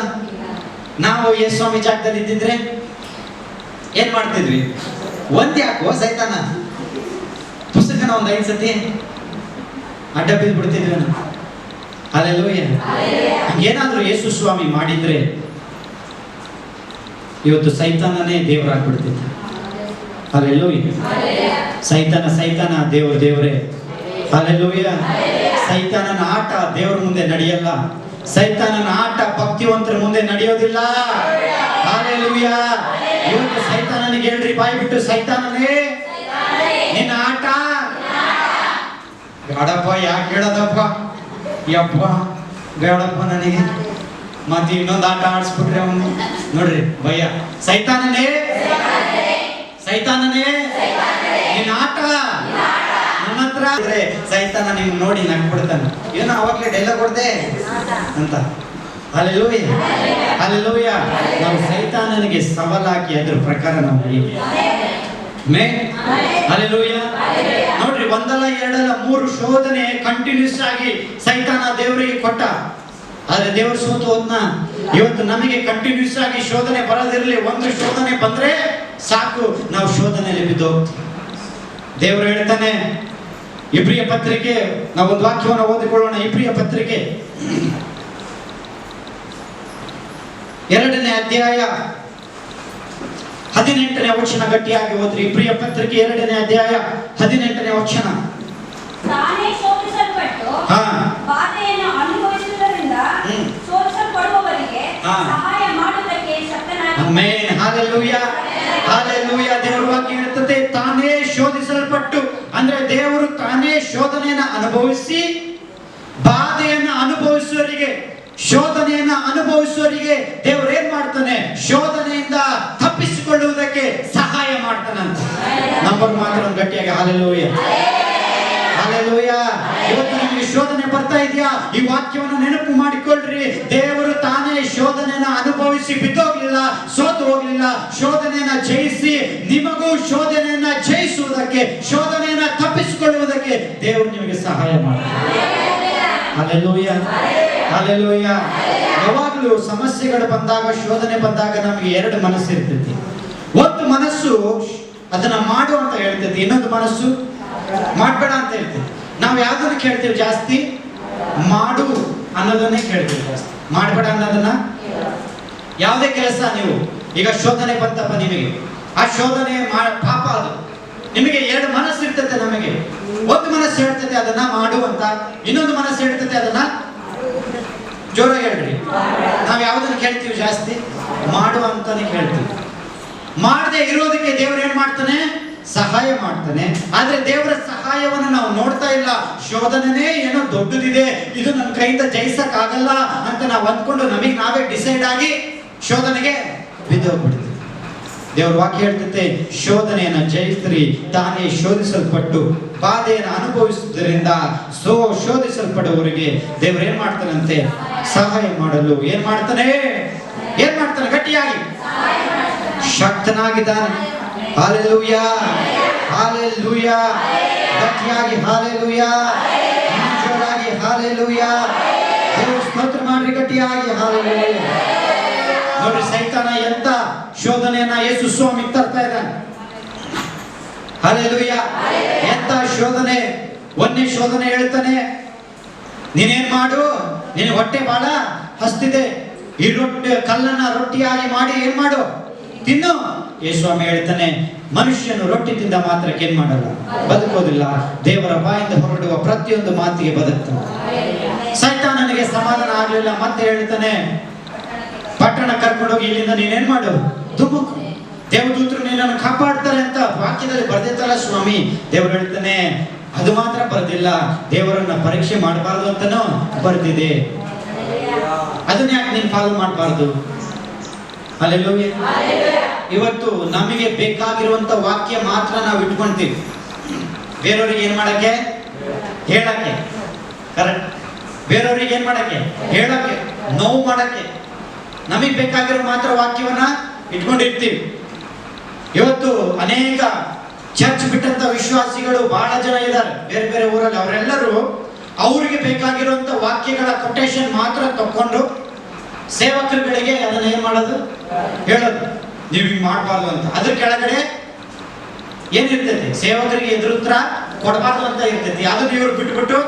ನಾವು ಯೇಸುಸ್ವಾಮಿ ಜಾಗದಲ್ಲಿ ಇದ್ದಿದ್ರೆ ಏನ್ ಮಾಡ್ತಿದ್ವಿ? ಒಂದ್ ಯಾಕೋ ಸೈತಾನ ಪುಸ್ತಕನ ಒಂದ್ 5 ಸತಿ ಅಡ್ಡ ಬಿದ್ದು ಬಿಡ್ತಿದ್ವಿ ನಾವು. ಹಲ್ಲೆಲೂಯಾ. ಹಂಗೇನಾದ್ರೂ ಯೇಸುಸ್ವಾಮಿ ಮಾಡಿದ್ರೆ ಇವತ್ತು ಸೈತಾನನೇ ದೇವರಾಗ್ಬಿಡ್ತಿದ್ದ. ಹಲ್ಲೆಲೂಯಾ. ಸೈತಾನ ದೇವರೇ. ಹಲ್ಲೆಲೂಯಾ. ಸೈತಾನನ ಆಟ ದೇವರ ಮುಂದೆ ನಡೆಯಲ್ಲ, ಸೈತಾನನ ಆಟ ಭಕ್ತಿವಂತರ ಮುಂದೆ ನಡೆಯೋದಿಲ್ಲ. ಹಲ್ಲೆಲೂಯಾ. ಇವತ್ತು ಸೈತಾನನಿಗೆ ಹೇಳ್ರಿ ಬಾಯಿ ಬಿಟ್ಟು, ಸೈತಾನನೇ ನಿನ್ನ ಆಟ ಬೇಡಪ್ಪ. ಯಾಕೆ ಹೇಳದಪ್ಪ? ಯಪ್ಪ ಬೇಡಪ್ಪ ನನಗೆ, ಮತ್ತೆ ಇನ್ನೊಂದು ಆಟ ಆಡಿಸ್ಬಿಟ್ರೆ ಅವನು ನೋಡ್ರಿ ಭಯ. ಸೈತಾನನೇ ಸೈತಾನನೇ ನಿನ್ನ ಆಟ ನನ್ನ ಹತ್ರ ಇದ್ರೆ ಸೈತಾನ ನಿಮ್ ನೋಡಿ ನಗ್ಬಿಡ್ತಾನೆ. ಏನೋ ಅವಾಗ್ಲೇ ಡೈಲಾಗ್ ಕೊಡ್ದೆ ಅಂತ. Hallelujah, hallelujah. ನಾವು ಸೈತಾನನಿಗೆ ಸವಾಲಾಗಿ ಅದ್ರ ಪ್ರಕಾರ ನಾವು ಹಲ್ಲೆಲೂಯಾ. ನೋಡ್ರಿ, ಒಂದಲ್ಲ ಎರಡಲ್ಲ 3 ಶೋಧನೆ ಕಂಟಿನ್ಯೂಸ್ ಆಗಿ ಸೈತಾನ ದೇವರಿಗೆ ಕೊಟ್ಟ. ಆದ್ರೆ ದೇವರು ಸೋತು ಹೋದ್ನ. ಇವತ್ತು ನಮಗೆ ಕಂಟಿನ್ಯೂಸ್ ಆಗಿ ಶೋಧನೆ ಬರೋದಿರಲಿ. ಒಂದು ಶೋಧನೆ ಬಂದ್ರೆ ಸಾಕು, ನಾವು ಶೋಧನೆಯಲ್ಲಿ ಬಿದ್ದು ಹೋಗ್ತೀವಿ. ದೇವರು ಹೇಳ್ತಾನೆ ಇಬ್ರಿಯ ಪತ್ರಿಕೆ, ನಾವು ಒಂದು ವಾಕ್ಯವನ್ನು ಓದಿಕೊಳ್ಳೋಣ. ಇಬ್ರಿಯ ಪತ್ರಿಕೆ 2ನೇ ಅಧ್ಯಾಯ 18ನೇ ವಚನ. ಗಟ್ಟಿಯಾಗಿ ಓದ್ರಿ. ಇಬ್ರಿಯ ಪತ್ರಿಕೆ 2ನೇ ಅಧ್ಯಾಯ 18ನೇ ವಚನ. ತಾನೇ ಶೋಧಿಸಲ್ಪಟ್ಟು ಬಾಧೆಯನ್ನು ಅನುಭವಿಸುವುದರಿಂದ ಶೋಧಿಸಲ್ಪಡುವವರಿಗೆ ಸಹಾಯ ಮಾಡುವುದಕ್ಕೆ ಶಕ್ತನಾಗಿ. Amen, hallelujah, hallelujah. ದೇವರ ವಾಕ್ಯ ಹೇಳುತ್ತದೆ ತಾನೇ ಶೋಧಿಸಲ್ಪಟ್ಟು, ಅಂದ್ರೆ ದೇವರು ತಾನೇ ಶೋಧನೆಯನ್ನು ಅನುಭವಿಸಿ ಬಾಧೆಯನ್ನು ಅನುಭವಿಸುವವರಿಗೆ, ಶೋಧನೆಯನ್ನ ಅನುಭವಿಸುವವರಿಗೆ ದೇವರು ಏನ್ ಮಾಡ್ತಾನೆ? ಶೋಧನೆಯಿಂದ ತಪ್ಪಿಸಿಕೊಳ್ಳುವುದಕ್ಕೆ ಸಹಾಯ ಮಾಡ್ತಾನಂತ. ನಂಬರ್ ಮಾತ್ರ ಒಂದು ಗಟ್ಟಿಯಾಗಿ ಹಲ್ಲೆಲೂಯಾ, ಹಲ್ಲೆಲೂಯಾ. ಇವತ್ತು ನಿಮಗೆ ಶೋಧನೆ ಬರ್ತಾ ಇದೆಯಾ? ಈ ವಾಕ್ಯವನ್ನು ನೆನಪು ಮಾಡಿಕೊಳ್ಳ್ರಿ. ದೇವರು ತಾನೇ ಶೋಧನೆಯನ್ನ ಅನುಭವಿಸಿ ಬಿದ್ದೋಗ್ಲಿಲ್ಲ, ಸೋತು ಹೋಗ್ಲಿಲ್ಲ. ಶೋಧನೆಯನ್ನ ಜಯಿಸಿ ನಿಮಗೂ ಶೋಧನೆಯನ್ನ ಜಯಿಸುವುದಕ್ಕೆ, ಶೋಧನೆಯನ್ನ ತಪ್ಪಿಸಿಕೊಳ್ಳುವುದಕ್ಕೆ ದೇವರು ನಿಮಗೆ ಸಹಾಯ ಮಾಡ್ತಾನೆ. Hallelujah, hallelujah. ಯಾವಾಗಲೂ ಸಮಸ್ಯೆಗಳು ಬಂದಾಗ, ಶೋಧನೆ ಬಂದಾಗ ನಮಗೆ 2 ಮನಸ್ಸು ಇರ್ತೈತಿ. ಒಂದು ಮನಸ್ಸು ಅದನ್ನ ಮಾಡು ಅಂತ ಹೇಳ್ತೈತಿ, ಇನ್ನೊಂದು ಮನಸ್ಸು ಮಾಡಬೇಡ ಅಂತ ಹೇಳ್ತೈತಿ. ನಾವು ಯಾವ್ದನ್ನ ಕೇಳ್ತೀವಿ ಜಾಸ್ತಿ? ಮಾಡು ಅನ್ನೋದನ್ನೇ ಕೇಳ್ತೀವಿ ಜಾಸ್ತಿ, ಮಾಡಬೇಡ ಅನ್ನೋದನ್ನ. ಯಾವುದೇ ಕೆಲಸ ನೀವು ಈಗ ಶೋಧನೆ ಬಂತಪ್ಪ ನಿಮಗೆ, ಆ ಶೋಧನೆ ಪಾಪ ಅದು. ನಿಮಗೆ 2 ಮನಸ್ಸು ಇರ್ತೈತೆ. ನಮಗೆ ಒಂದು ಮನಸ್ಸು ಹೇಳ್ತೈತೆ ಅದನ್ನ ಮಾಡು ಅಂತ, ಇನ್ನೊಂದು ಮನಸ್ಸು ಹೇಳ್ತೈತೆ ಅದನ್ನ, ಜೋರಾಗಿ ಹೇಳ್ರಿ, ನಾವ್ ಯಾವ್ದನ್ನ ಕೇಳ್ತೀವಿ ಜಾಸ್ತಿ? ಮಾಡು ಅಂತಾನೆ ಕೇಳ್ತೀವಿ. ಮಾಡದೆ ಇರೋದಕ್ಕೆ ದೇವ್ರು ಏನ್ ಮಾಡ್ತಾನೆ? ಸಹಾಯ ಮಾಡ್ತಾನೆ. ಆದ್ರೆ ದೇವರ ಸಹಾಯವನ್ನು ನಾವು ನೋಡ್ತಾ ಇಲ್ಲ. ಶೋಧನೆನೇ ಏನೋ ದೊಡ್ಡದಿದೆ, ಇದು ನನ್ನ ಕೈಯಿಂದ ಜಯಿಸಕ್ ಆಗಲ್ಲ ಅಂತ ನಾವು ಅಂದ್ಕೊಂಡು ನಮಗೆ ನಾವೇ ಡಿಸೈಡ್ ಆಗಿ ಶೋಧನೆಗೆ ಬಿದ್ದೋಗ್ಬಿಡ್ತೀವಿ. ದೇವ್ರ ವಾಕ್ಯ ಹೇಳ್ತೈತೆ ಶೋಧನೆಯನ್ನ ಜಯಿಸ್ರಿ, ತಾನೇ ಶೋಧಿಸಲ್ಪಟ್ಟು ಬಾಧೆಯನ್ನು ಅನುಭವಿಸುವುದರಿಂದ ಶೋಧಿಸಲ್ಪಡುವವರಿಗೆ ದೇವ್ರು ಏನ್ ಮಾಡ್ತಾನಂತೆ? ಸಹಾಯ ಮಾಡಲು ಏನ್ ಮಾಡ್ತಾನೆ? ಗಟ್ಟಿಯಾಗಿ ಶಕ್ತನಾಗಿದ್ದಾನೆ. Hallelujah, hallelujah. ಗಟ್ಟಿಯಾಗಿ ಹಾಲೆಲೂಯಾ, ಜೋರಾಗಿ ಹಾಲೆಲೂಯಾ. ದೇವರು ಸ್ತೋತ್ರ ಮಾಡ್ರಿ, ಗಟ್ಟಿಯಾಗಿ ಹಾಲೆಲೂಯಾ. ನೋಡ್ರಿ, ಸೈತಾನ ಎಂತ ಶೋಧನೆಯನ್ನ ಯೇಸು ಸ್ವಾಮಿ ತರ್ತಾ ಇದ್ದಾನೆ. ಹಲ್ಲೆಲೂಯಾ. ಎಂತ ಶೋಧನೆ! 1ನೇ ಶೋಧನೆ ಹೇಳ್ತಾನೆ, ನೀನೇನ್ ಮಾಡು, ನಿನ್ನ ಹೊಟ್ಟೆ ಬಹಳ ಹಸ್ತಿದೆ, ಈ ಕಲ್ಲನ್ನ ರೊಟ್ಟಿಯಾಗಿ ಮಾಡಿ ಏನ್ ಮಾಡು, ತಿನ್ನು. ಯೇಸು ಸ್ವಾಮಿ ಹೇಳ್ತಾನೆ, ಮನುಷ್ಯನು ರೊಟ್ಟಿ ತಿಂದ ಮಾತ್ರಕ್ಕೆ ಏನ್ ಮಾಡಲ್ಲ, ಬದುಕೋದಿಲ್ಲ, ದೇವರ ಬಾಯಿಂದ ಹೊರಡುವ ಪ್ರತಿಯೊಂದು ಮಾತಿಗೆ ಬದುಕ್ತಾನೆ. ಸೈತಾನನಿಗೆ ಸಮಾಧಾನ ಆಗ್ಲಿಲ್ಲ. ಮತ್ತೆ ಹೇಳ್ತಾನೆ, ಪಟ್ಟಣ ಕರ್ಕೊಂಡೋಗಿ ಇಲ್ಲಿಂದ ನೀನೇನ್ ಮಾಡು, ದುಮುಕು, ದೇವದೂತರು ನಿನ್ನನ್ನು ಕಾಪಾಡ್ತಾರೆ ಅಂತ ವಾಕ್ಯದಲ್ಲಿ ಬರ್ದಿತ್ತಲ್ಲ ಸ್ವಾಮಿ. ದೇವರು ಹೇಳ್ತಾನೆ, ಅದು ಮಾತ್ರ ಬರ್ದಿಲ್ಲ, ದೇವರನ್ನ ಪರೀಕ್ಷೆ ಮಾಡಬಾರ್ದು ಅಂತನೂ ಬರ್ದಿದೆ. ಅದನ್ನ ಯಾಕೆ ನೀನು ಫಾಲೋ ಮಾಡಬಾರ್ದು? ಹಲ್ಲೆಲೂಯಾ. ಇವತ್ತು ನಮಗೆ ಬೇಕಾಗಿರುವಂತ ವಾಕ್ಯ ಮಾತ್ರ ನಾವು ಇಟ್ಕೊಂತೀವಿ, ಬೇರೆಯವ್ರಿಗೆ ಏನ್ ಮಾಡಕ್ಕೆ, ಹೇಳಕ್ಕೆ. ಕರೆಕ್ಟ್. ಬೇರೆಯವ್ರಿಗೆ ಏನ್ ಮಾಡಕ್ಕೆ, ಹೇಳಕ್ಕೆ, ನೋವು ಮಾಡಕ್ಕೆ. ನಮಗ್ ಬೇಕಾಗಿರೋ ಮಾತ್ರ ವಾಕ್ಯವನ್ನ ಇಟ್ಕೊಂಡಿರ್ತೀವಿ. ಇವತ್ತು ಅನೇಕ ಚರ್ಚ್ ಬಿಟ್ಟಂತ ವಿಶ್ವಾಸಿಗಳು ಬಹಳ ಜನ ಇದ್ದಾರೆ ಬೇರೆ ಬೇರೆ ಊರಲ್ಲಿ. ಅವರೆಲ್ಲರೂ ಅವರಿಗೆ ಬೇಕಾಗಿರುವಂತ ವಾಕ್ಯಗಳ ಕೊಟೇಶನ್ ಮಾತ್ರ ತಕೊಂಡು ಸೇವಕರುಗಳಿಗೆ ಅದನ್ನ ಏನ್ ಮಾಡೋದು, ಹೇಳೋದು, ನೀವು ಹಿಂಗ್ ಮಾಡಬಾರ್ದು ಅಂತ. ಅದ್ರ ಕೆಳಗಡೆ ಏನಿರ್ತೈತಿ, ಸೇವಕರಿಗೆ ಎದುರುತ್ತರ ಕೊಡಬಾರ್ದು ಅಂತ ಇರ್ತೈತಿ. ಅದನ್ನ ಇವರು ಬಿಟ್ಬಿಟ್ಟು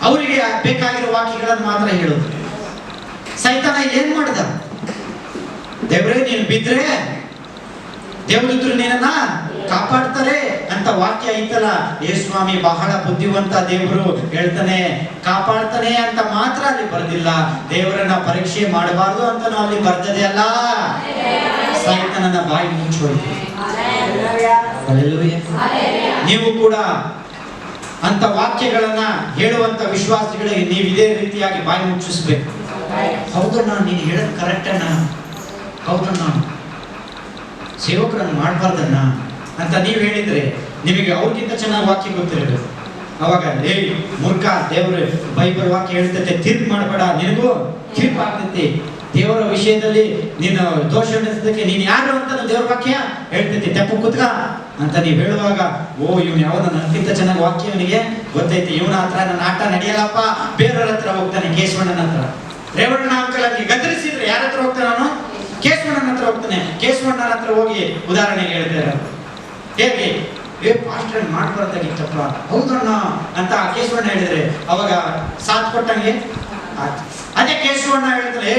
ಅವರಿಗೆ ಬೇಕಾಗಿರೋ ವಾಕ್ಯಗಳನ್ನು ಮಾತ್ರ ಹೇಳೋದು. ಸೈತಾನ ಏನ್ ಮಾಡಿದ? ದೇವರೇ ನೀನು ಬಿದ್ರೆ ದೇವದೂತರು ನಿನ್ನನ್ನ ಕಾಪಾಡ್ತಾರೆ ಅಂತ ವಾಕ್ಯ ಐತಲ್ಲ. ಯೇಸು ಸ್ವಾಮಿ ಬಹಳ ಬುದ್ಧಿವಂತ. ದೇವರು ಹೇಳ್ತಾನೆ, ಕಾಪಾಡ್ತಾನೆ ಅಂತ ಮಾತ್ರ ಅಲ್ಲಿ ಬರ್ದಿಲ್ಲ, ದೇವರನ್ನ ಪರೀಕ್ಷೆ ಮಾಡಬಾರ್ದು ಅಂತ ಅಲ್ಲಿ ಬರ್ದದೆ ಅಲ್ಲ. ಸೈತಾನನ ಬಾಯಿ ಮುಚ್ಚೋದು. ನೀವು ಕೂಡ ಅಂತ ವಾಕ್ಯಗಳನ್ನ ಹೇಳುವಂತ ವಿಶ್ವಾಸಿಗಳಿಗೆ ನೀವು ಇದೇ ರೀತಿಯಾಗಿ ಬಾಯಿ ಮುಚ್ಚಿಸ್ಬೇಕು. ಹೌದಣ್ಣ, ನೀನು ಹೇಳೋದು ಕರೆಕ್ಟ್ ಅಣ್ಣ, ಹೌದಣ್ಣ. ಸೇವಕರನ್ನು ಮಾಡಬಾರ್ದನ್ನ ಅಂತ ನೀವು ಹೇಳಿದ್ರೆ ನಿಮಗೆ ಅವ್ರಿಗಿಂತ ಚೆನ್ನಾಗಿ ವಾಕ್ಯ ಗೊತ್ತಿರಬೇಕು. ಅವಾಗ ಮೂರ್ಖ, ದೇವರು ಬೈಬಲ್ ವಾಕ್ಯ ಹೇಳ್ತೈತೆ ತೀರ್ಪು ಮಾಡಬೇಡ, ನಿನಗೂ ತೀರ್ಪು ಆಗ್ತೈತಿ. ದೇವರ ವಿಷಯದಲ್ಲಿ ನೀನು ದೋಷ ಎಣಿಸೋದಕ್ಕೆ ನೀನು ಯಾರು ಅಂತ ದೇವರ ವಾಕ್ಯ ಹೇಳ್ತೈತಿ, ತೆಪ್ಪ ಕುತ್ಕ ಅಂತ ನೀವು ಹೇಳುವಾಗ, ಇವನು ಯಾವನ ನನಗಿಂತ ಚೆನ್ನಾಗಿ ವಾಕ್ಯ ಇವನಿಗೆ ಗೊತ್ತೈತಿ, ಇವನ ಹತ್ರ ನನ್ನ ಆಟ ನಡೆಯಲ್ಲಪ್ಪ, ಬೇರೆಯವ್ರ ಹತ್ರ ಹೋಗ್ತಾನೆ, ಕೇಶವಣ್ಣನ ಹತ್ರ. ರೇವಣ್ಣ ಅಂಕಲ್ ಅಲ್ಲಿ ಗದರಿಸಿದ್ರೆ ಯಾರ ಹತ್ರ ಹೋಗ್ತಾನೆ ಅವನು? ಕೇಶವಣ್ಣನ ಹತ್ರ ಹೋಗ್ತಾನೆ. ಕೇಶವಣ್ಣನ ಹತ್ರ ಹೋಗಿ ಉದಾಹರಣೆಗೆ ಹೇಳ್ತಾರೆ, ಹೇಗೆ ಪಾಸ್ಟರ್ ಮಾಡ್ಬಾರ್ದಾಗಿತ್ತಪ್ಪ, ಹೌದಣ್ಣ ಅಂತ ಕೇಶವಣ್ಣ ಹೇಳಿದ್ರೆ ಅವಾಗ ಸಾಥ್ ಕೊಟ್ಟಂಗೆ. ಅದೇ ಕೇಶವಣ್ಣ ಹೇಳ್ತಾರೆ,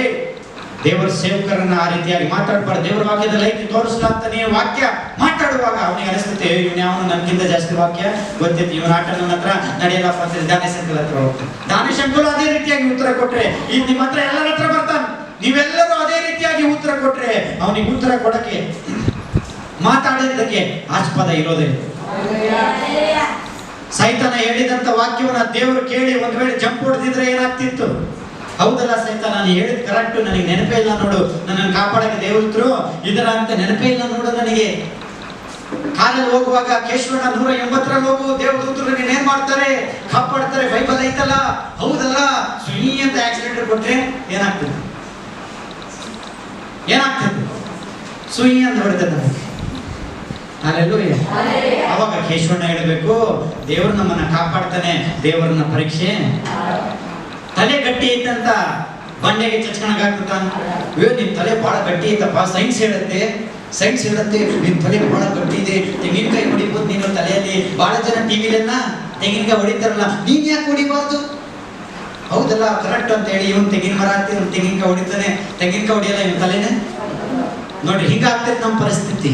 ದೇವರ ಸೇವಕರನ್ನ ಆ ರೀತಿಯಾಗಿ ಮಾತಾಡ್ಬಾರ್ದು, ದೇವರ ವಾಕ್ಯದಲ್ಲಿ ಐತಿ ತೋರಿಸ್ಲಾ ಅಂತ ನೀವು ವಾಕ್ಯ ಮಾತಾಡುವಾಗ ಅವನಿಗೆ ಅನಿಸ್ತೈತೆ, ಇವನು ಯಾವನು ನನ್ಗಿಂತ ಜಾಸ್ತಿ ವಾಕ್ಯ ಗೊತ್ತೈತಿ, ಇವನ ಆಟ ನನ್ನ ಹತ್ರ ನಡೆಯಲ್ಲಪ್ಪ ಅಂತ ದಾನೇಶ್ ಅಂಕಲ್ ಹತ್ರ ಹೋಗ್ತಾನೆ. ದಾನೇಶ್ ಅಂಕಲ್ ಅದೇ ರೀತಿಯಾಗಿ ಉತ್ತರ ಕೊಟ್ರೆ ನಿಮ್ಮ ಹತ್ರ ಎಲ್ಲರ ಹತ್ರ ಬರ್ತಾನೆ. ನೀವೆಲ್ಲರೂ ಅದೇ ರೀತಿಯಾಗಿ ಉತ್ತರ ಕೊಟ್ರೆ ಅವನಿಗೆ ಉತ್ತರ ಕೊಡಕ್ಕೆ ಮಾತಾಡಿದ್ದಕ್ಕೆ ಆಸ್ಪದ ಇರೋದಿಲ್ಲ. ಸೈತಾನ ಹೇಳಿದಂತ ವಾಕ್ಯವನ್ನ ದೇವರು ಕೇಳಿ ಒಂದ್ ವೇಳೆ ಜಂಪ್ ಹೊಡೆದಿದ್ರೆ ಏನಾಗ್ತಿತ್ತು? ಹೌದಲ್ಲ ಸೈತಾನ, ನಾನು ಹೇಳಿದ್ ಕರೆಕ್ಟ್, ನನಗೆ ನೆನಪೇ ಇಲ್ಲ ನೋಡು, ನನ್ನನ್ನು ಕಾಪಾಡಕ್ಕೆ ದೇವದ್ರು ಇದರ ಅಂತ ನೆನಪೇ ಇಲ್ಲ ನೋಡು ನನಗೆ. ಕಾರಲ್ಲಿ ಹೋಗುವಾಗ ಕೇಶವಣ್ಣ 180ರಲ್ಲಿ ಹೋಗು, ದೇವದೂತರು ನೀನ್ ಏನ್ ಮಾಡ್ತಾರೆ, ಕಾಪಾಡ್ತಾರೆ, ಬೈಬಲ್ ಐತಲ್ಲ, ಹೌದಲ್ಲ, ಸುಯಿ ಅಂತ ಆಕ್ಸಿಡೆಂಟ್ ಕೊಟ್ರೆ ಏನಾಗ್ತದೆ? ಸುಯಿ ಅಂತ ಹೊಡೆದ. ಅಲ್ಲೆಲ್ಲೂಯ್ಯ. ಅವಾಗ ಕೇಶವಣ್ಣ ಹೇಳಬೇಕು, ದೇವರು ನಮ್ಮನ್ನ ಕಾಪಾಡ್ತಾನೆ, ದೇವರನ್ನ ಪರೀಕ್ಷೆ. ತಲೆ ಗಟ್ಟಿ ಐತಂತ ಬಂಡೆಗೆ ಚಚ್ಕಣಗಾಗ್ತದ? ನಿಮ್ ತಲೆ ಬಹಳ ಗಟ್ಟಿ ಐತಪ್ಪ, ಸೈನ್ಸ್ ಹೇಳುತ್ತೆ ನಿನ್ ತಲೆ ಬಹಳ ಗಟ್ಟಿ ಇದೆ, ತೆಂಗಿನಕಾಯಿ ಹೊಡಿಬೋದು ನೀನು ತಲೆಯಲ್ಲಿ. ಬಹಳ ಜನ ಟಿವಿಲೆಲ್ಲ ತೆಂಗಿನಕಾಯಿ ಹೊಡಿತಾರಲ್ಲ, ನೀನ್ ಯಾಕೆ ಹೊಡಿಬಾರ್ದು? ಹೌದಲ್ಲ, ಕರೆಕ್ಟ್ ಅಂತ ಹೇಳಿ ಇವನ್ ತೆಂಗಿನ ಮರ ಹಾಕ್ತಿ, ತೆಂಗಿನಕಾಯಿ ಹೊಡಿತಾನೆ, ತೆಂಗಿನಕಾಯಿ ಹೊಡಿಯಲ್ಲ ಇವನ್ ತಲೆನೇ. ನೋಡಿ, ಹಿಂಗಾಗ್ತೈತೆ ನಮ್ಮ ಪರಿಸ್ಥಿತಿ.